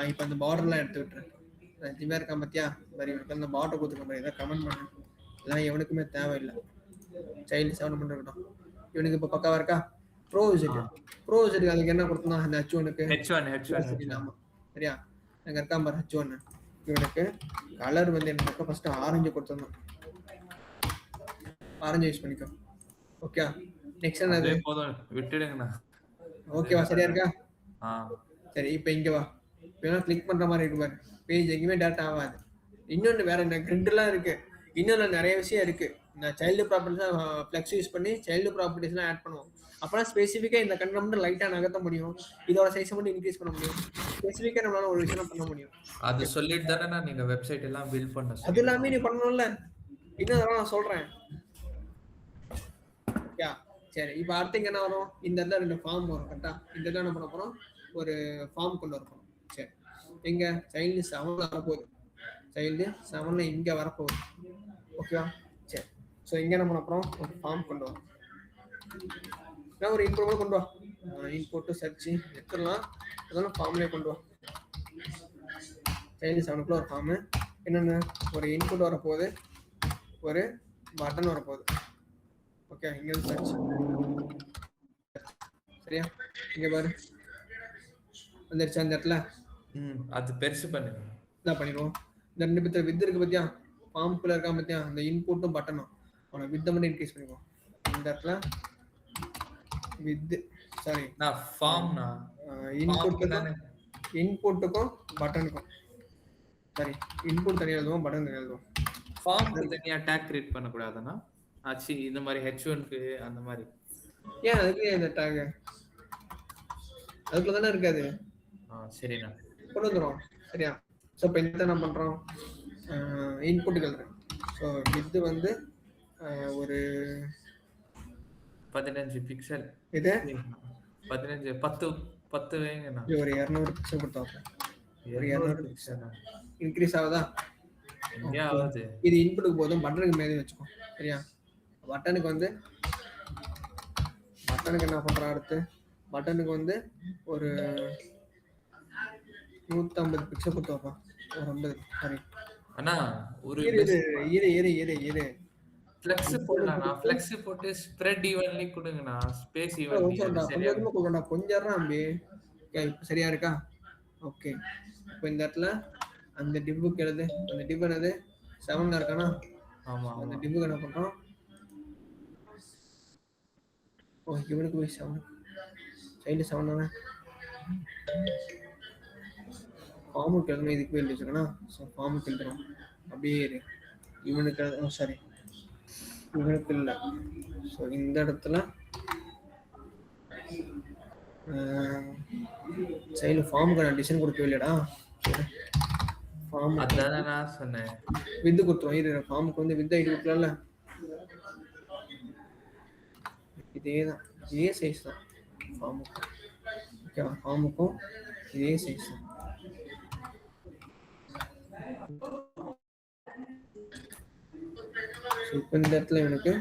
இப்போ அந்த பார்டர்லாம் எடுத்து விட்டுறேன். ஜிம்மியாக இருக்கான் பார்த்தியா, மாதிரி இவனுக்கு அந்த பார்டர் கொடுத்துருக்க மாதிரி ஏதாவது கமெண்ட் பண்ணு. இதெல்லாம் எவனுக்குமே தேவையில்லை. சைல்டு 7 மட்டும் இருக்கட்டும். இவனுக்கு இப்போ பக்காவா இருக்கா? ப்ரோ விசிட் அதுக்கு என்ன கொடுத்தோம்னா அந்த H1 ஆமா, சரியா? அங்கே இருக்கான் பாரு H1. இவனுக்கு கலர் வந்து என்ன, ஃபர்ஸ்ட் ஆரஞ்சு கொடுத்துருந்தோம். ஆரஞ்சு யூஸ் பண்ணிக்கோ. ஓகே நெக்ஸ்ட் அதே என்னது? போதும் விட்டுடுங்கண்ணா. ஓகேவா சரியா இருக்கா? ஆ சரி இப்போ இங்க வா. இப்போ கிளிக் பண்ற மாதிரி இருக்கு பாரு. பேஜ் எங்கேயுமே டேட்டா ஆகாது. இன்னொன்று வேற என்ன கிரிட்லாம் இருக்கு. இன்னும் நிறைய விஷயம் இருக்கு. இந்த சைல்டு ப்ராப்பர்ட்டிஸ் ஃப்ளெக்ஸ் யூஸ் பண்ணி சைல்டு ப்ராப்பர்ட்டிஸ்லாம் ஆட் பண்ணுவோம். அப்போலாம் ஸ்பெசிஃபிக்காக இந்த கண்டென்ட் மட்டும் லைட்டாக நகர்த்த முடியும். இதோட சைஸை மட்டும் இன்க்ரீஸ் பண்ண முடியும். ஸ்பெசிஃபிக்காக நம்மளால ஒரு விஷயம் பண்ண முடியும். அது சொல்லிட்டு தானே நீங்க வெப்சைட் எல்லாம் பில்ட் பண்ண அது எல்லாமே நீ பண்ணணும்ல. இன்னும் அதெல்லாம் நான் சொல்றேன். யா சரி இப்போ அடுத்து இங்க என்ன வரும்? இந்த இடத்துல 2 ஃபார்ம் வரும் கரெக்டா? இந்த இடத்துல என்ன பண்ண போறோம்? ஒரு ஃபார்ம் கொண்டு வரப்போம். சரி எங்க சைல்டு 7 வரப்போகுது. சைல்டு 7ல இங்க வரப்போகுது. ஓகேவா? சரி ஸோ இங்க என்ன பண்ண போறோம்? ஒரு ஃபார்ம் கொண்டு வரோம். நான் ஒரு இன்புட் கொண்டு வா. இன்புட் சர்ச் எடுத்துடலாம். அதெல்லாம் ஃபார்ம்லேயே கொண்டு வா. சைல்டு 7க்குள்ள ஒரு ஃபார்மு. என்னென்ன? ஒரு இன்புட் வரப்போகுது, ஒரு பட்டன் வரப்போகுது. ஓகே இங்க வந்து சர்ச். சரியா? இங்க பாரு வந்துருச்சு அந்த இடத்துல. அது பெருசு பண்ணுங்க. இதான் பண்ணிடுவோம். இந்த 2 பத்தி வித் இருக்கு பத்தியா? ஃபார்ம்குள்ள இருக்கா பத்தியா? அந்த இன்புட்டும் பட்டனும் அவனை வித்தை மட்டும் இன்க்ரீஸ் பண்ணிக்குவோம். இந்த இடத்துல வித் சாரி நான் ஃபார்ம்னா இன்புட்டுக்கும் பட்டனுக்கும் சாரி இன்புட் தனியாக எழுதுவோம், பட்டன் தனியாக எழுதுவோம். ஃபார்முக்கு தனியாக டேக் கிரியேட் பண்ணக்கூடாதுன்னா ஆச்சு இந்த மாதிரி H1க்கு அந்த மாதிரி. ஏன் அதுக்கு இந்த டேக் அதுக்குள்ள தானே இருக்காது. சரிண்ணா கொண்டு வந்துடும். சரியா? ஸோ இப்போ இந்த என்ன பண்ணுறோம்? இன்புட்டுக்கு எழுதுறேன். ஸோ இது வந்து ஒரு 15 பிக்சல். இது 15 10 வேங்கண்ணா. ஒரு 200 பிக்சல் கொடுத்தோம். ஒரு 200 பிக்சல் இன்க்ரீஸ் ஆகுதா? ஆகுது. இது இன்புட்டுக்கு போதும். பட்டனுக்கு மேலே வச்சுக்கோ. சரியா? பட்டனுக்கு வந்து பட்டனுக்கு என்ன பண்றோம்? அடுத்து பட்டனுக்கு வந்து ஒரு 150 பிக்சல் கொடுத்து வைப்போம். ஒரு 50 சாரி அண்ணா ஒரு இரு ஃப்ளெக்ஸ் போடலாம்ண்ணா. ஃப்ளெக்ஸ் போட்டு ஸ்ப்ரெட் ஈவன்லி கொடுங்கண்ணா. ஸ்பேஸ் ஈவன்லி கொஞ்சம் கொடுங்கண்ணா. கொஞ்சம் அம்பி. ஓகே இப்போ சரியா இருக்கா? ஓகே இப்போ இந்த இடத்துல அந்த டிப்புக்கு எழுது. அந்த டிப் என்னது? 7ல இருக்கானா? ஆமா அந்த டிப்புக்கு என்ன பண்றோம்? ஓ இவனுக்கு போய் 7 சைல்டு 7 தானே ஃபார்முக்கு எழுதுனா இதுக்கு போய் எழுதிச்சுக்கனா? ஸோ ஃபார்முக்கு எழுதுறோம். அப்படியே இரு. இவனுக்கு சாரி இவனுக்கு இல்லை. ஸோ இந்த இடத்துல சைல்டு ஃபார்முக்கு நான் டிசைன் கொடுக்கவே இல்லைடா. ஃபார்ம் அதான் நான் சொன்னேன். வித்து கொடுத்துருவோம். இரு ஃபார்முக்கு வந்து வித் ஐடி கொடுக்கலாம்ல. இதேதான் இதே சைஸ் தான் ஃபார்முக்கு. ஓகேவா? ஃபார்முக்கும் இதே சைஸ் தான். இப்போ இந்த இடத்துல எனக்கு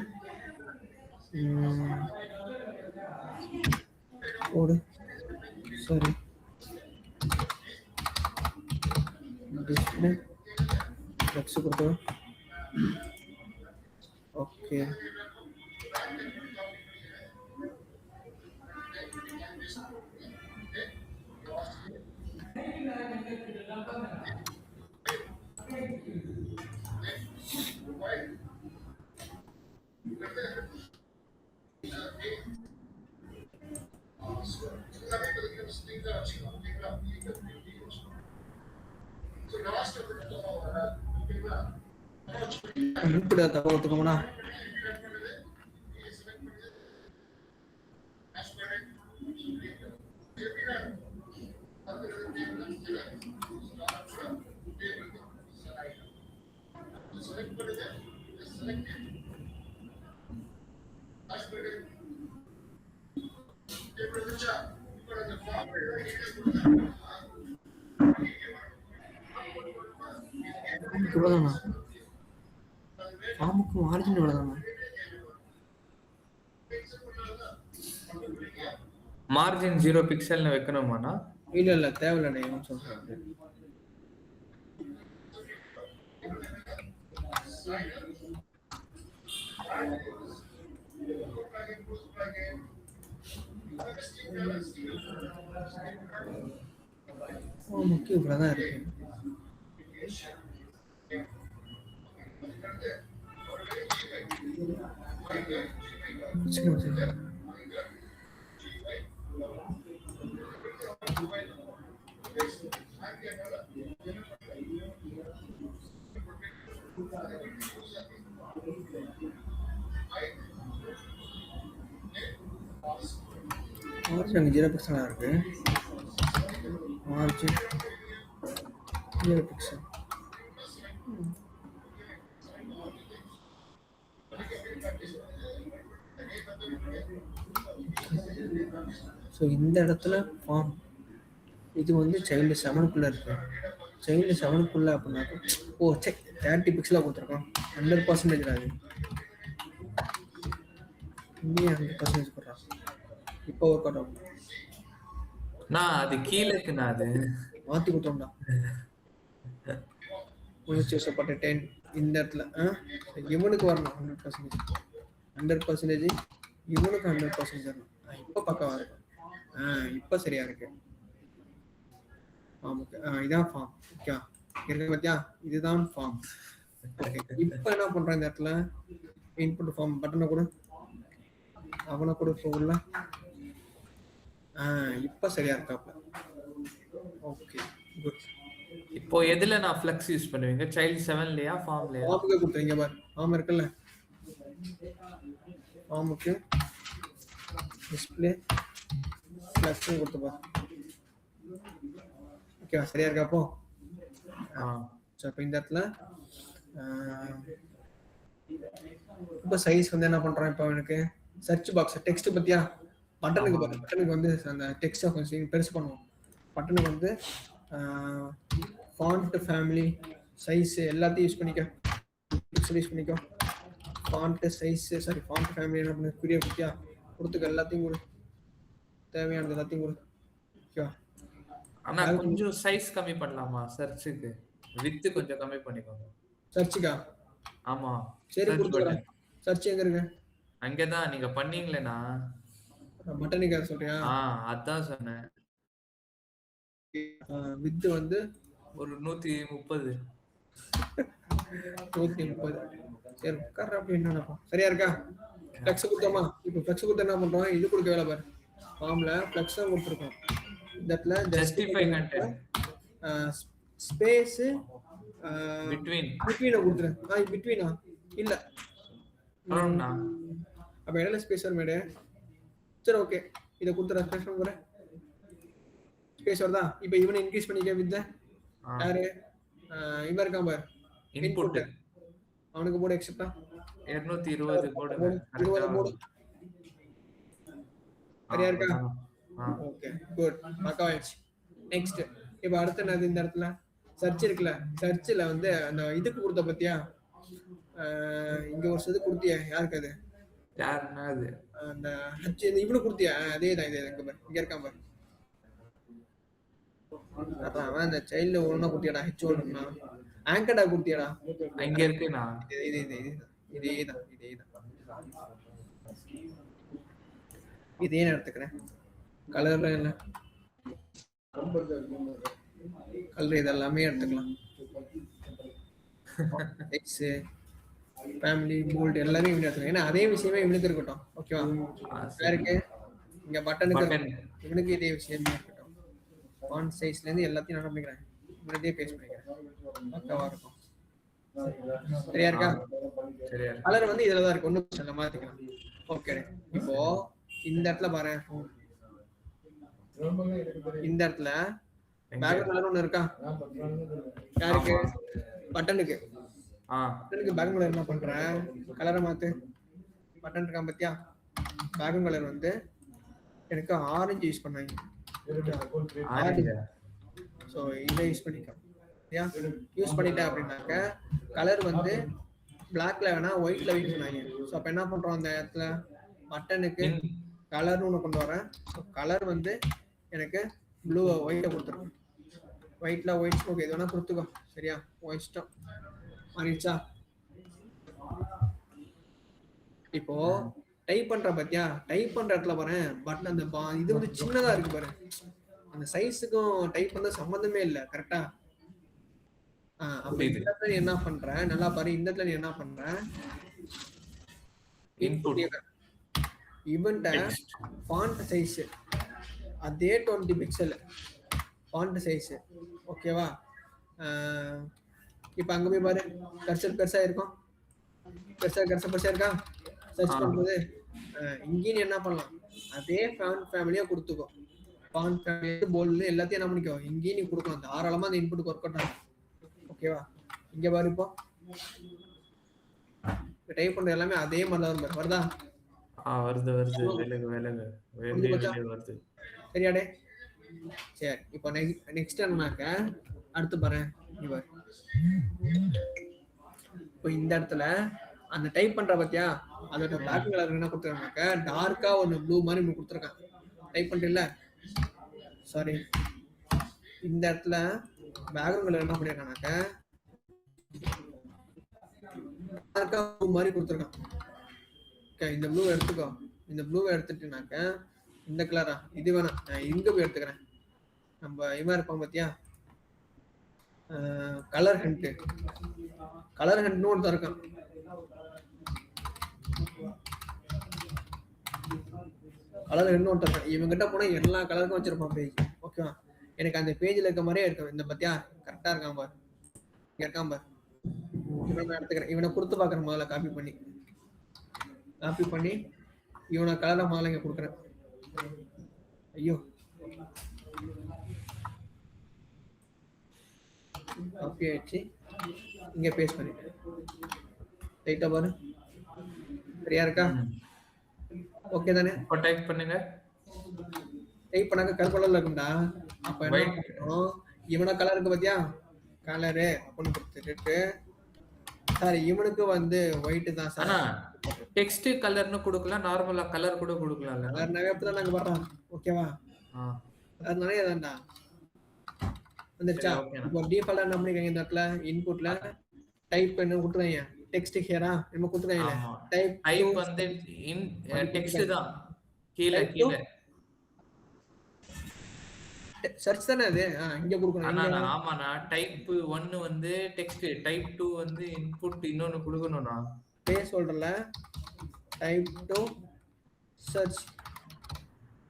ஓடு சாரி டிஸ்பிளே ஃப்ளெக்ஸ் கொடுத்தோம். ஓகே இப்படி தப்பா ஒத்துக்கோங்கண்ணா. இவ்வளவுதானா? ஃபார்முக்கு மார்ஜின் இவ்வளவுதானா? மார்ஜின் 0 பிக்சல்னு வைக்கணுமாண்ணா? இல்ல தேவையில்லை. இவன் சொல்றேன். முக்கியம் இவ்வளவுதான் இருக்கு. சரி. மார்ச் அங்கே 0% இருக்கு. மார்ச் 0%. ஸோ இந்த இடத்துல ஃபார்ம் இது வந்து சைல்டு 7க்குள்ள இருக்கு. சைல்டு 7க்குள்ள அப்படின்னாக்க ஓ சரி 30 பிக்சலாக கொடுத்துருக்கோம். 100% அது இங்கேயே 100% போடுறான். இப்போ ஒர்க் அவுட் ஆகும். நான் அது கீழே இருக்குண்ணா அது மாற்றி கொடுத்தோம்டா. சூசப்பட்ட 10 இந்த இடத்துல இவனுக்கு வரணும் 100%. இவனுக்கு 100% வரணும். இப்போ பக்கவா இருக்கும். இப்போ சரியா இருக்கு. ஃபார்முக்கு இதான் ஃபார்ம். ஓகே இருக்கு பார்த்தியா, இதுதான் ஃபார்ம். ஓகே இப்போ என்ன பண்றேன் இந்த இடத்துல இன்புட் ஃபார்ம் பட்டனை கூட அவனை கூட போகல. இப்போ சரியா இருக்காப்ல. Okay good. இப்போ எதுல நான் ஃப்ளெக்ஸ் யூஸ் பண்ணுவீங்க? சைல்ட் 7லயா ஃபார்ம்லயா? ஃபார்முக்கு கொடுத்துறீங்க பாரு. ஃபார்ம் இருக்குல்ல, ஃபார்முக்கு டிஸ்ப்ளே ஃப்ளெக்ஸ் கொடுத்து பாரு. ஓகே சரியா இருக்கா? அப்போ இப்போ இந்த இடத்துல இப்போ சைஸ் வந்து என்ன பண்றேன், இப்போ எனக்கு சர்ச் பாக்ஸ் டெக்ஸ்ட் பத்தியா பட்டனுக்கு பாரு. பட்டனுக்கு வந்து அந்த டெக்ஸ்ட்டை கொஞ்சம் பெருசு பண்ணுவோம். பட்டனுக்கு வந்து ஃபாண்ட் ஃபேமிலி சைஸ் எல்லாத்தையும் யூஸ் பண்ணிக்கோ. யூஸ் பண்ணிக்கோ. Font size sorry font family என்ன பண்ணு குறிய குட்டியா கொடுத்துக்க. எல்லாத்தையும் கொடு, தேவையானது எல்லாத்தையும் கொடு. ஓகேவா? ஆனா கொஞ்சம் சைஸ் கம்மி பண்ணலாமா? சர்ச்சுக்கு வித் கொஞ்சம் கம்மி பண்ணிக்கோங்க. சர்ச்சுக்கா? ஆமா சரி கொடுத்துறேன். சர்ச் எங்க இருக்கு? அங்கதான் நீங்க பண்ணீங்களேனா பட்டனுக்கு சொல்றியா? அதான் சொன்னேன். வித் வந்து ஒரு 130. சரி உட்கார்ற. அப்படி என்ன நினைப்போம்? சரியா இருக்கா? ஃப்ளெக்ஸ் கொடுத்தோமா? இப்போ ஃப்ளெக்ஸ் கொடுத்து என்ன பண்றோம், இது கொடுக்க வேலை பாரு. ஃபார்ம்ல ஃப்ளெக்ஸ் தான் கொடுத்துருக்கோம். இந்த இடத்துல ஜஸ்டிஃபை கண்டென்ட் ஸ்பேஸ் பிட்வீன் கொடுத்துரு. பிட்வீனா இல்ல அரௌண்ட்னா அப்ப இடையில ஸ்பேஸ் வரும் மேடே. சரி ஓகே இத கொடுத்துற. ஸ்பேஸ் வர ஸ்பேஸ் வருதா? இப்போ இவனை இன்க்ரீஸ் பண்ணிக்க வித் யாரு இவன் இருக்கான் பாரு இன்புட். அவனுக்கு போடு எக்ஸெப்டா 220 போடுங்க. 20 போடு. சரியா இருக்கா? Okay good. பக்காவாயிடுச்சு. நெக்ஸ்ட் இப்போ அடுத்து என்னது, இந்த இடத்துல சர்ச் இருக்குல்ல. சர்ச்சில் வந்து அந்த இதுக்கு கொடுத்த பத்தியா இங்க ஒரு இது கொடுத்தியா? யாருக்கு அது? யாருன்னா அது அந்த இவனு கொடுத்தியா? அதே தான். இது இங்க பாரு, இங்க இருக்கான் பாரு. அவன் அந்த சைல்டு ஒண்ணா கொடுத்தியாடா? H1 ஆங்கர்டா கொடுத்தியாடா? இங்க இருக்குண்ணா. இதே நான் எடுத்துக்கிறேன். கலர்ல இல்ல, கலர் இது எல்லாமே எடுத்துக்கலாம். எக்ஸ் ஃபேமிலி போல்ட் எல்லாமே இவனு எடுத்துக்கலாம். ஏன்னா அதே விஷயமே இவனுக்கு இருக்கட்டும். ஓகேவா? யாருக்கு இங்க பட்டனுக்கு இவனுக்கு இதே விஷயமே இருக்கட்டும். ஃபாண்ட் சைஸ்ல இருந்து எல்லாத்தையும் நான் பண்ணிக்கிறேன். இவனதே பேஸ்ட் பண்ணிக்கிறேன். பக்காவா இருக்கும். சரியா இருக்கா? சரியா. கலர் வந்து இதுல தான் இருக்கு. ஒண்ணும் பிரச்சனை இல்ல, மாத்திக்கலாம். ஓகே இப்போ இந்த இடத்துல பாரு. இந்த இடத்துல பேக்ரவுண்ட் கலர் ஒண்ணு இருக்கா? யாருக்கு? பட்டனுக்கு. பட்டனுக்கு பேக்ரவுண்ட் கலர் என்ன பண்றேன், கலரை மாத்து. பட்டன் இருக்கான் பாத்தியா? பேக்ரவுண்ட் கலர் வந்து எனக்கு ஆரஞ்சு யூஸ் பண்ணாங்க. ஸோ இதை யூஸ் பண்ணிக்கலாம். யூஸ் பண்ணிட்டேன் அப்படின்னாக்க கலர் வந்து பிளாக்ல வேணா ஒயிட்ல யூஸ் பண்ணாங்க. ஸோ அப்போ என்ன பண்றோம், அந்த இடத்துல பட்டனுக்கு கலர்னு ஒன்று கொண்டு வரேன். ஸோ கலர் வந்து எனக்கு ப்ளூ ஒயிட்டை கொடுத்துருக்கோம். ஒயிட்ல ஒயிட் ஓகே இது வேணா கொடுத்துக்கோ. சரியா? ஒயிட்டம் மாறிடுச்சா? இப்போ டைப் பண்ற பாத்தியா? டைப் பண்ற இடத்துல பாரு பட்டன் அந்த இது வந்து சின்னதா இருக்கு பாரு. அந்த சைஸுக்கும் டைப் பண்ண சம்பந்தமே இல்ல. கரெக்டா? அப்ப இந்த இடத்துல நீ என்ன பண்ற, நல்லா பாரு. இந்த இடத்துல நீ என்ன பண்ற, இன்புட் இவன்ட டெக்ஸ்ட் ஃபாண்ட் சைஸ் அதே 20 பிக்சல் ஃபாண்ட் சைஸ். ஓகேவா? இப்போ அங்க போய் பாரு, கர்சர் பெருசா இருக்கும், கர்சர் பெருசா இருக்கா? சர்ச் பண்றது இங்கேயும் என்ன பண்ணலாம், அதே ஃபாண்ட் ஃபேமிலியா கொடுத்துக்கோ. ஃபாண்ட் ஃபேமிலி போல்டு எல்லாத்தையும் என்ன பண்ணிக்கோ, இங்கேயும் நீ கொடுக்கலாம். தாராளமா அந்த இன்புட் ஒர்க் அவுட் ஆகும். ஓகேவா? இங்க பாரு, இப்போ டைப் பண்ற எல்லாமே அதே மாதிரி தான் வரும். வருதா? வருது விலகு வருது. சரியாடே? சரி, இப்போ நெக்ஸ்ட் என்னன்னாக்க அடுத்து பாரு, நீ பாரு, இப்போ இந்த இடத்துல அந்த டைப் பண்ற பத்தியா, அதோட பிளாக் கலர் என்ன கொடுத்துருக்காங்க, டார்க்கா ஒன்று ப்ளூ மாதிரி ஒன்று கொடுத்துருக்காங்க. டைப் பண்ணிட்டல, சாரி, இந்த இடத்துல பேக்ரவுண்ட் கலர் என்ன பண்ணிருக்காங்க, டார்க்கா ப்ளூ மாதிரி கொடுத்துருக்கான். ஓகே, இந்த ப்ளூ எடுத்துக்கோ. இந்த ப்ளூவை எடுத்துட்டுனாக்க இந்த கலரா இது வேணாம், இங்க போய் எடுத்துக்கிறேன். நம்ம இவன் இருப்பான் பாத்தியா, கலர் ஹண்ட், கலர் ஹண்ட்னு ஒருத்தர் இருக்கான். கலர் ஹண்ட் ஒருத்தர் இருக்கான். இவங்கிட்ட போனா எல்லா கலருக்கும் வச்சிருப்பான் பேஜ். ஓகேவா? எனக்கு அந்த பேஜ்ல இருக்க மாதிரியே இருக்கும். இந்த பத்தியா கரெக்டா இருக்கான் பாரு, இங்க இருக்கான் பாரு. இவனை எடுத்துக்கிறேன். இவனை கொடுத்து பாக்குறேன். முதல்ல காப்பி பண்ணி இவனை கலரை முதல்ல இங்க கொடுக்குறேன். ஐயோ, காப்பி ஆயிடுச்சு. இங்க பேஸ்ட் பண்ணிட்டேன். ரைட்டா பாரு, சரியா இருக்கா? ஓகே தானே? இப்போ டைப் பண்ணுங்க. டைப் பண்ணாக்க கலர்ல இருக்கும்டா. அப்ப என்ன பண்ணணும், இவன கலருக்கு பாத்தியா, கலரு அப்படின்னு கொடுத்துட்டு, சாரி, இவனுக்கு வந்து ஒயிட் தான் சார். டெக்ஸ்ட் கலர்னு கொடுக்கலாம், நார்மலா கலர் கூட கொடுக்கலாம். கலர்னாவே அப்படிதான் நாங்க வர்றோம். ஓகேவா? அதனால ஏதாண்டா வந்துருச்சா? இப்போ டிஃபால்ட்டா என்ன பண்ணிருக்காங்க, இந்த இடத்துல இன்புட்ல டைப் என்ன கொடுத்துருக்காங்க, டெக்ஸ்ட் ஹியரா நம்ம கொடுத்துருக்காங்க. டைப் வந்து டெக்ஸ்ட் தான், கீழ சர்ச் தானே அது, இங்க கொடுக்கணும். ஆமாண்ணா, டைப் 1 வந்து டெக்ஸ்ட், டைப் 2 வந்து இன்புட், இன்னொன்னு கொடுக்கணும்னா பிளேஸ் ஹோல்டர்ல டைப் டு சர்ச்.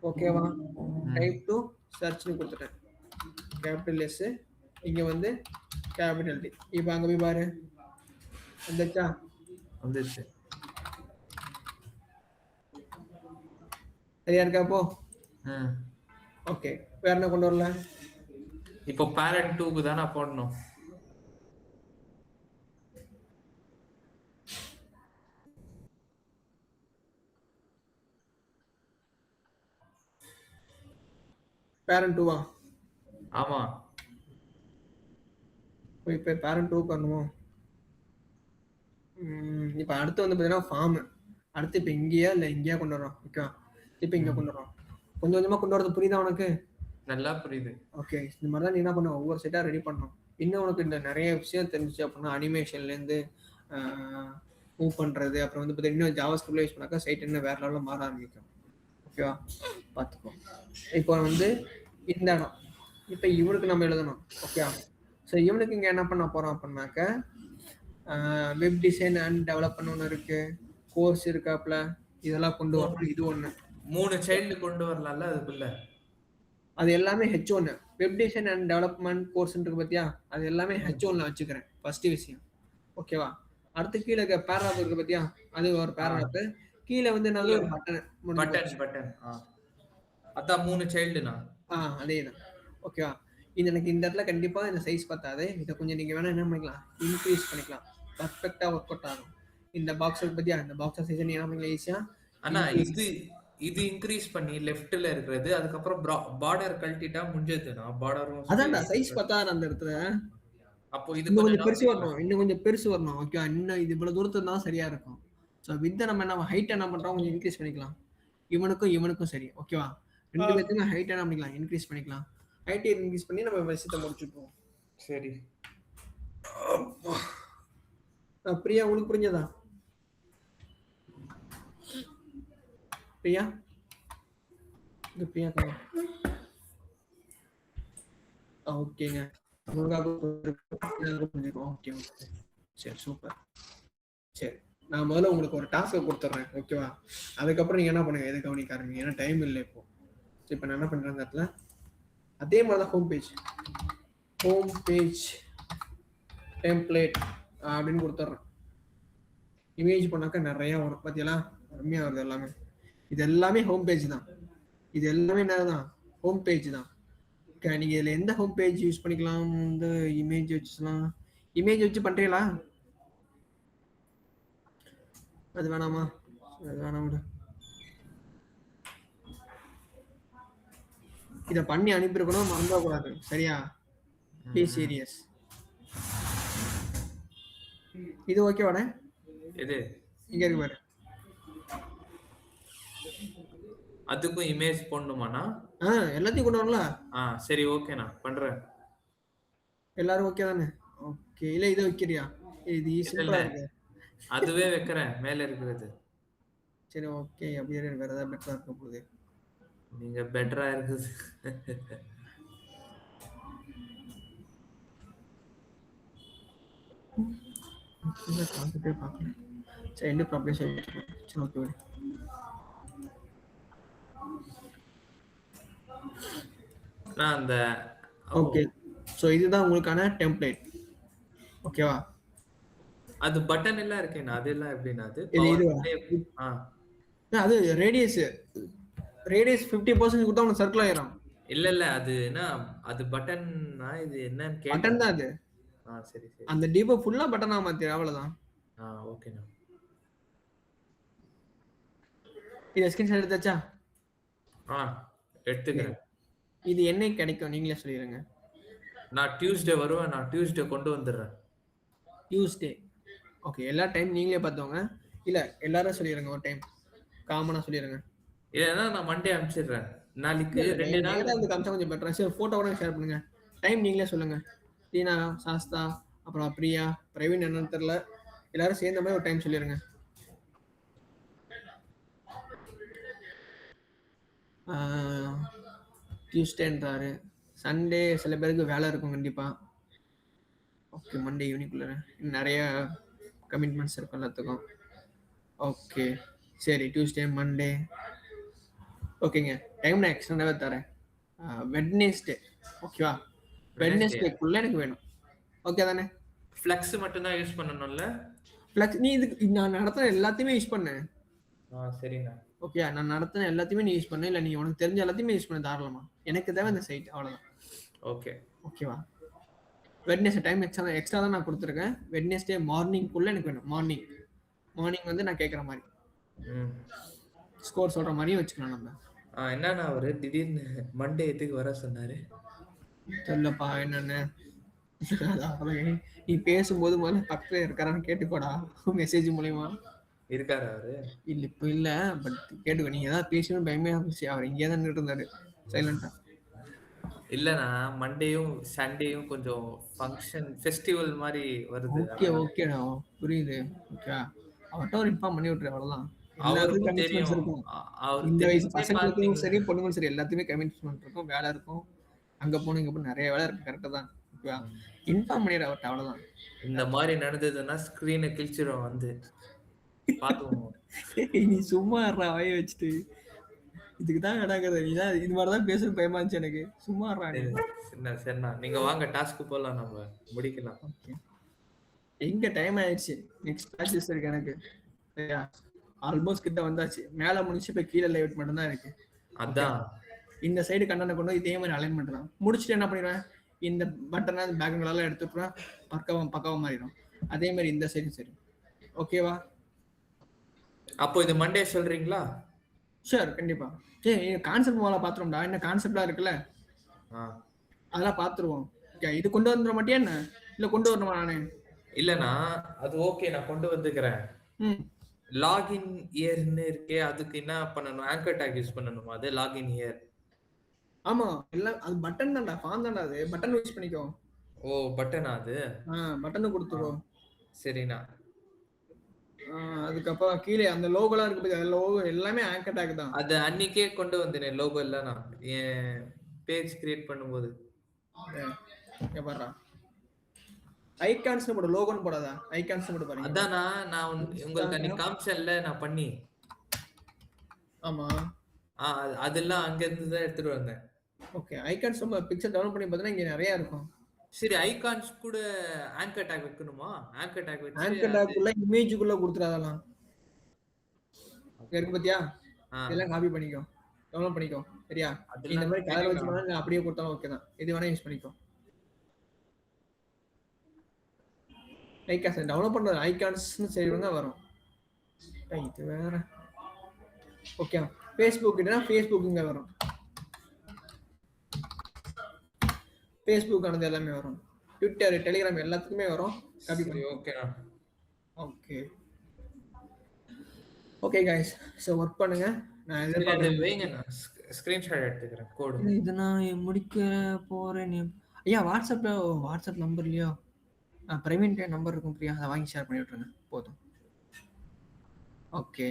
ஓகேவா? டைப் டு சர்ச்னு கொடுத்துட்டேன். கேபிட்டல் எஸ், இங்க வந்து கேபிட்டல் டி. இப்போ அங்க போய் பாரு, வந்துச்சா? வந்துச்சு. சரியா இருக்கா? இப்போ ஓகே, வேற என்ன கொண்டு வரல? இப்போ parent 2க்கு தான போடணும். parent 2வா? ஆமா. இப்போ parent 2 பண்ணுவோம். இப்போ அடுத்து வந்து பாத்தீங்கன்னா ஃபார்ம். அடுத்து இப்போ இங்கேயா இல்லை இங்கேயா கொண்டு வரோம். ஓகே, இப்போ இங்க கொண்டு வரோம். கொஞ்சம் கொஞ்சமா கொண்டு வரது புரியுதா உனக்கு? நல்லா புரியுது. ஓகே, இந்த மாதிரி தான் நீ என்ன பண்ணுவ, ஒவ்வொரு செட்டா ரெடி பண்ணணும். இன்னும் உனக்கு இந்த நிறைய விஷயம் தெரிஞ்சிச்சு அப்படின்னா, அனிமேஷன்ல இருந்து மூவ் பண்றது, அப்புறம் வந்து பார்த்தீங்கன்னா இன்னும் ஜாவாஸ்கிரிப்ட்ல யூஸ் பண்ணாக்கா சைட் இன்னும் வேற லெவலில் மாற ஆரம்பிக்கும். ஓகேவா? பார்த்துக்கோ. இப்போ வந்து இந்த இடம், இப்போ இவனுக்கு நம்ம எழுதணும். ஓகே, ஸோ இவனுக்கு இங்கே என்ன பண்ண போறோம் அப்படின்னாக்க, வெப் டிசைன் அண்ட் டெவலப்மெண்ட் ஒன்று இருக்கு, கோர்ஸ் இருக்காப்ல, இதெல்லாம் கொண்டு வரணும். இது ஒன்று 3 சைல்டு கொண்டு வரலாம்ல அதுக்குள்ள. அது எல்லாமே H1. Web design and development course இருக்கு பாத்தியா, அது எல்லாமே H1ல வச்சுக்கிறேன். ஃபர்ஸ்ட் விஷயம். ஓகேவா? அடுத்து கீழே இருக்க பேராகிராஃப் இருக்கு பாத்தியா, அது ஒரு பேராகிராஃப். கீழே வந்து என்னது, ஒரு பட்டன். அதான் 3 சைல்டுனா. அதேதான். ஓகேவா? எனக்கு இந்த இடத்துல கண்டிப்பா இந்த சைஸ் பத்தாது. இதை கொஞ்சம் நீங்க வேணா என்ன பண்ணிக்கலாம், இன்க்ரீஸ் பண்ணிக்கலாம். பர்ஃபெக்ட்டா ஒர்க் அவுட் ஆகும். இந்த பாக்ஸ் இருக்கு பாத்தியா, இந்த பாக்ஸ் சைஸ் நீ என்ன பண்ணலாம் ஈஸியா. ஆனா இது இன்க்ரீஸ் பண்ணி லெஃப்ட்ல இருக்கிறது, அதுக்கு அப்புறம் பார்டர் கழட்டிட்டா முடிஞ்சதுனா பார்டரும் அதான்டா சைஸ் பத்தாது அந்த இடத்துல. அப்போ இது கொஞ்சம் பெருசு வரணும், இன்னும் கொஞ்சம் பெருசு வரணும். ஓகே, இன்னும் இது இவ்வளவு தூரத்துல தான் சரியா இருக்கும். சோ வித் நம்ம என்ன ஹைட் என்ன பண்றோம், கொஞ்சம் இன்க்ரீஸ் பண்ணிக்கலாம். இவனுக்கும் சரி. ஓகேவா? ரெண்டு பேத்துக்கும் ஹைட் என்ன பண்ணிக்கலாம், இன்க்ரீஸ் பண்ணிக்கலாம். ஹைட் இன்க்ரீஸ் பண்ணி நம்ம விஷயத்தை முடிச்சுப்போம். சரி பிரியா, உங்களுக்கு புரிஞ்சதா? பிரியா, இது பிரியா தான். ஓகேங்க, உங்களுக்காக புரிஞ்சுக்கோம். ஓகே, சரி, சூப்பர். சரி, நான் முதல்ல உங்களுக்கு ஒரு டாஸ்க்கை கொடுத்துட்றேன், ஓகேவா? அதுக்கப்புறம் நீங்க என்ன பண்ணுங்க, எது கவனிக்க ஆரம்பிங்க, ஏன்னா டைம் இல்லை இப்போ. இப்போ நான் என்ன பண்றேன், இந்த இடத்துல அதே மாதிரி தான் ஹோம் பேஜ் டெம்ப்ளேட் அப்படின்னு கொடுத்துட்றேன். இமேஜ் பண்ணாக்கா நிறைய வரும், பார்த்தீங்களா? அருமையா வருது எல்லாமே. இது எல்லாமே ஹோம் பேஜ் தான். இது எல்லாமே என்னதான் ஹோம் பேஜ் தான். நீங்க இதுல எந்த ஹோம் பேஜ் யூஸ் பண்ணிக்கலாம்? இந்த இமேஜ் வச்சுக்கலாம். இமேஜ் வச்சு பண்றீங்களா? அது வேணாமா? அது வேணாம் விடு. இத பண்ணி அனுப்பியிருக்கணும், மறந்துட கூடாது, சரியா? Be serious. இது ஓகேவானே? இது இங்க இருக்கு பாரு. அதுக்கும் இமேஜ் போடணுமாண்ணா? எல்லாத்தையும் கொண்டு வரல. சரி, ஓகே, நான் பண்றேன். எல்லாரும் ஓகே தானே? ஓகே. இல்ல இதை வைக்கிறியா? இது சிம்பிளா இருக்கு. அதுவே வைக்கிறேன், மேல இருக்கிறது. சரி, ஓகே. அப்படியே வேற ஏதாவது பெட்டரா இருக்க போகுது. நீங்க பெட்டரா இருக்குது. கான்செப்டே பார்க்கல. சரி, என்ன ப்ராப்ளம் சரி, ஓகே. நான் அந்த ஓகே. சோ இதுதான் உங்களுக்கான டெம்ப்ளேட், ஓகேவா? அது பட்டன் எல்லாம் இருக்கேனா, அதெல்லாம் எப்படின்னா அது அது ரேடியஸ் 50% கொடுத்தா உங்களுக்கு சர்க்கிள் ஆயிரும். இல்ல அது என்ன, அது பட்டன்னா இது என்னன்னு கேட்டேன். பட்டன் தான் அது. சரி சரி. அந்த டிப ஃபுல்லா பட்டனா மாத்தி, அவ்வளவுதான். ஓகேண்ணா. இது ஸ்கிரீன்ஷாட் எடுத்தாச்சா? எடுத்துக்கிறேன். இது என்னைக்கு கிடைக்கும் நீங்களே சொல்லிடுங்க. நான் டியூஸ்டே வருவேன், நான் டியூஸ்டே கொண்டு வந்துடுறேன். Tuesday, okay. எல்லா டைம் நீங்களே பார்த்துவாங்க. இல்ல எல்லாரும் சொல்லிடுங்க, ஒரு டைம் காமனா சொல்லிடுங்க. இல்லைன்னா நான் மண்டே அனுப்பிச்சிடுறேன். நாளைக்கு 2 நாள் வந்து காமிச்சா கொஞ்சம் பெட்டரா. சரி, போட்டோவோட ஷேர் பண்ணுங்க. டைம் நீங்களே சொல்லுங்க. டீனா, சாஸ்தா, அப்புறம் பிரியா, பிரவீன் என்னன்னு தெரியல, எல்லாரும் சேர்ந்த மாதிரி ஒரு டைம் சொல்லிடுங்க. டியூஸ்டேன்றாரு. சண்டே சில பேருக்கு வேலை இருக்கும் கண்டிப்பா. ஓகே, மண்டே ஈவினிங்குள்ள நிறைய கமிட்மெண்ட்ஸ் இருக்கும் எல்லாத்துக்கும். ஓகே சரி, டியூஸ்டே மண்டே ஓகேங்க. டைம் நான் எக்ஸ்டெண்டாவே தரேன். வெட்னஸ்டே, ஓகேவா? வெட்னஸ்டேக்குள்ள எனக்கு வேணும், ஓகே தானே? ஃப்ளெக்ஸ் மட்டும் தான் யூஸ் பண்ணணும்ல? ஃப்ளெக்ஸ் நீ இதுக்கு நான் நடத்துற எல்லாத்தையுமே யூஸ் பண்ணு. சரிண்ணா. ஓகே, நான் நடத்தின எல்லாத்தையுமே நீ யூஸ் பண்ணு. இல்லை நீ உனக்கு தெரிஞ்ச எல்லாத்தையுமே யூஸ் பண்ண தாராளமா. எனக்கு தேவை இந்த சைட், அவ்வளோதான். ஓகே ஓகேவா? வெட்னஸ்டே டைம் எக்ஸ்ட்ரா தான் நான் கொடுத்துருக்கேன். வெட்னஸ்டே மார்னிங்குள்ள எனக்கு வேணும். மார்னிங் வந்து நான் கேட்குற மாதிரி ஸ்கோர் சொல்ற மாதிரியும் வச்சுக்கலாம் நம்ம. என்னன்னா அவரு திடீர்னு மண்டே எதுக்கு வர சொன்னாரு சொல்லப்பா என்னன்னு. நீ பேசும்போது முதல்ல பக்கத்துல இருக்காரான்னு கேட்டுக்கோடா, மெசேஜ் மூலியமா. இருக்காரு அவரு? இல்ல இப்போ இல்ல, பட் கேட்டுக்கோ. நீங்க ஏதாவது பேசணும் பயமே இருந்துச்சு, அவர் இங்கே தான் இருந்தாரு சைலண்டா. இல்லண்ணா, மண்டேயும் சண்டேயும் கொஞ்சம் ஃபங்க்ஷன் ஃபெஸ்டிவல் மாதிரி வருது. ஓகேடா, புரியுது. ஓகே, அவர்கிட்ட ஒரு இன்ஃபார்ம் பண்ணி விட்டுரு, அவ்வளவுதான். அவருக்கும் தெரியும். இந்த வயசு பசங்களுக்கும் சரி பொண்ணுங்களும் சரி எல்லாத்துமே கமிட்மெண்ட் இருக்கும், வேலை இருக்கும். அங்க போகணும் இங்க போகணும், நிறைய வேலை இருக்கு. கரெக்டா தான், ஓகேவா? இன்ஃபார்ம் பண்ணிடுற அவர்கிட்ட, அவ்வளவுதான். இந்த மாதிரி நடந்ததுன்னா ஸ்கிரீனை கிழிச்சிடும் வந்து பாத்துக்கோங்க. நீ சும்மா வாய வச்சுட்டு இதுக்குதான் நடக்குது. நீதான் இது மாதிரிதான் பேசுற பயமா இருந்துச்சு எனக்கு. சும்மா சரிண்ணா, நீங்க வாங்க டாஸ்க்கு போலாம், நம்ம முடிக்கலாம். எங்க டைம் ஆயிடுச்சு, நெக்ஸ்ட் ப்ராக்டிஸ் இருக்கு எனக்கு. சரியா? ஆல்மோஸ்ட் கிட்ட வந்தாச்சு. மேல முடிச்சு இப்ப கீழே லைவ் மட்டும் தான் இருக்கு. அதான் இந்த சைடு கண்டன கொண்டு இதே மாதிரி அலைன்மெண்ட் தான் முடிச்சுட்டு என்ன பண்ணிடுவேன், இந்த பட்டனை பேக்ரவுண்ட் எல்லாம் எடுத்துட்டுறேன், பக்காவா மாறிடும். அதே மாதிரி இந்த சைடு சரி, ஓகேவா? அப்போ இது மண்டே சொல்றீங்களா? ஷூர், கண்டிப்பா. சரி, கான்செப்ட் முதல்ல பாத்துருவோம்டா. என்ன கான்செப்ட்லாம் இருக்குல்ல, அதெல்லாம் பாத்துருவோம். இது கொண்டு வந்துட மாட்டியா என்ன? இல்ல கொண்டு வரணுமா நானே? இல்லண்ணா, அது ஓகே, நான் கொண்டு வந்துக்கிறேன். லாகின் இயர்னு இருக்கே, அதுக்கு என்ன பண்ணணும்? ஆங்கர் டாக் யூஸ் பண்ணணுமா? அது லாகின் இயர். ஆமா, எல்லாம் அது பட்டன் தான்டா, ஃபார்ம் தான்டா, அது பட்டன் யூஸ் பண்ணிக்கோ. ஓ, பட்டனா அது? பட்டனை கொடுத்துக்கோ. சரிண்ணா. அதுக்கப்புறம் கீழே அந்த லோகோலாம் இருக்கு, லோகோ எல்லாமே ஆங்கர் டாக் தான். அது அன்னைக்கே கொண்டு வந்தேன் லோகோ இல்லனா, என் பேஜ் கிரியேட் பண்ணும்போது. பாருடா, ஐகான்ஸ் போட லோகோன்னு போடாதா, ஐகான்ஸ் போட்டு பாருங்க. அதானா நான் உங்களுக்கு அன்னைக்கு காமிச்சேன்ல நான் பண்ணி. ஆமா. அதெல்லாம் அங்க இருந்து தான் எடுத்துட்டு வந்தேன். ஓகே, ஐகான்ஸ் நம்ம பிக்சர் டவுன்லோட் பண்ணி பார்த்தா இங்க நிறைய இருக்கும். சரி, ஐகான்ஸ் கூட ஆங்கர் டேக் வைக்கணுமா? ஆங்கர் டேக் வச்சு ஆங்கர் டேக்குள்ள இமேஜுக்குள்ள கொடுத்துறாதலாம். இருக்கு பாத்தியா? இதெல்லாம் காப்பி பண்ணிக்கோ, டவுன்லோட் பண்ணிக்கோ. சரியா? இந்த மாதிரி கலர் வச்சு பண்ணா நான் அப்படியே கொடுத்தாலும் ஓகே தான். இது வேணா யூஸ் பண்ணிக்கோ. ஐகான்ஸ் டவுன்லோட் பண்ற ஐகான்ஸ்னு செய்வங்க வரும். இது வேற. ஓகே, ஃபேஸ்புக் கிட்டனா ஃபேஸ்புக் இங்க வரும். ஃபேஸ்புக் ஆனது எல்லாமே வரும். ட்விட்டர், டெலிகிராம் எல்லாத்துக்குமே வரும். காப்பி பண்ணி. ஓகேடா. Okay. Okay guys, so work பண்ணுங்க. நான் இத வைங்க, நான் ஸ்கிரீன்ஷாட் எடுத்துக்கிறேன் கோட். இத நான் முடிக்க போறேன். ஐயா வாட்ஸ்அப் நம்பர்லயோ பிரவீன் நம்பர் இருக்கும் பிரியா, அதை வாங்கி ஷேர் பண்ணி விட்டுருங்க போதும். ஓகே,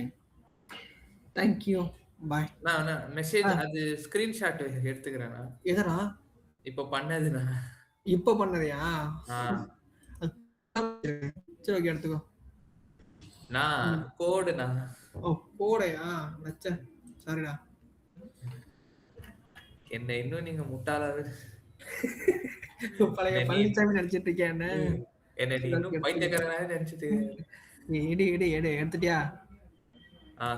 थैंक यू, பாய். நான் மெசேஜ் அது ஸ்கிரீன்ஷாட் எடுத்துக்கிறேன். எதரா இப்ப பண்ணதுனா? இப்ப பண்ணறியா? சரி ஓகே, எடுத்துக்கோ. நான் கோடுனா. ஓ கோடையா? நச்ச சாரிடா. என்ன இன்னும் நீங்க முட்டாளாவே பழைய பழனிசாமி நினைச்சிட்டு இருக்கேன். என்ன நீ இன்னும் பைத்தியக்காரனாவே நினைச்சிட்டு. எடு எடுத்துட்டியா?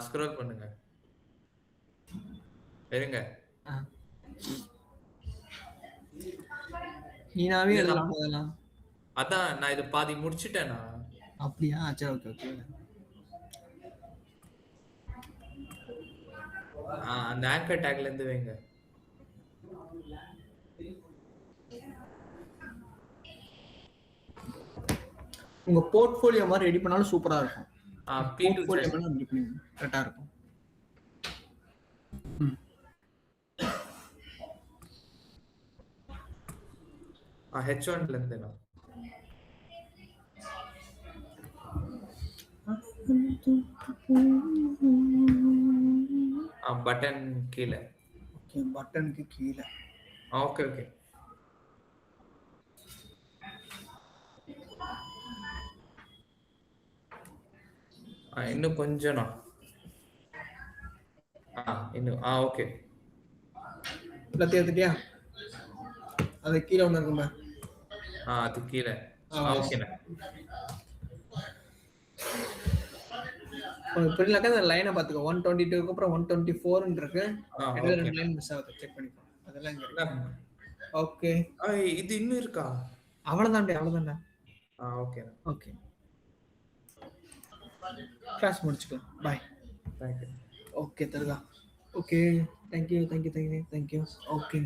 ஸ்க்ரோல் பண்ணுங்க. இருங்க. நீனாவே எழுதலாம் அதெல்லாம். அதான் நான் இது பாதி முடிச்சிட்டேனா. அப்படியா? சரி ஓகே ஓகே. அந்த ஆங்கர் டேக்ல இருந்து வைங்க. உங்க போர்ட்ஃபோலியோ மாதிரி ரெடி பண்ணாலும் சூப்பரா இருக்கும். போர்ட்ஃபோலியோ பண்ணா ரெடி பண்ணி கரெக்ட்டா இருக்கும். H1 ல இருந்து நான் பட்டன் கீழ. ஓகே, பட்டனுக்கு கீழ. Okay okay. இன்னும் கொஞ்சம் இன்னும் ஓகே. எல்லாத்தையும் எடுத்துட்டியா? அது கீழே ஒண்ணு இருக்குமா? அது கீழே. ஓகேண்ணா. புரியலக்கா, அந்த லைனை பாத்துக்கோ. 122க்கு அப்புறம் 124 இருக்கு. ரெண்டு லைன் மிஸ் ஆகுது, செக் பண்ணிக்கோ. அதெல்லாம் இங்க இருக்கு. ஓகே, இது இன்னும் இருக்கா? அவ்வளவுதான்டா. ஓகே ஓகே, கிளாஸ் முடிச்சுக்கலாம். பாய். Thank you. ஓகே தருகா. Okay, thank you. ஓகே.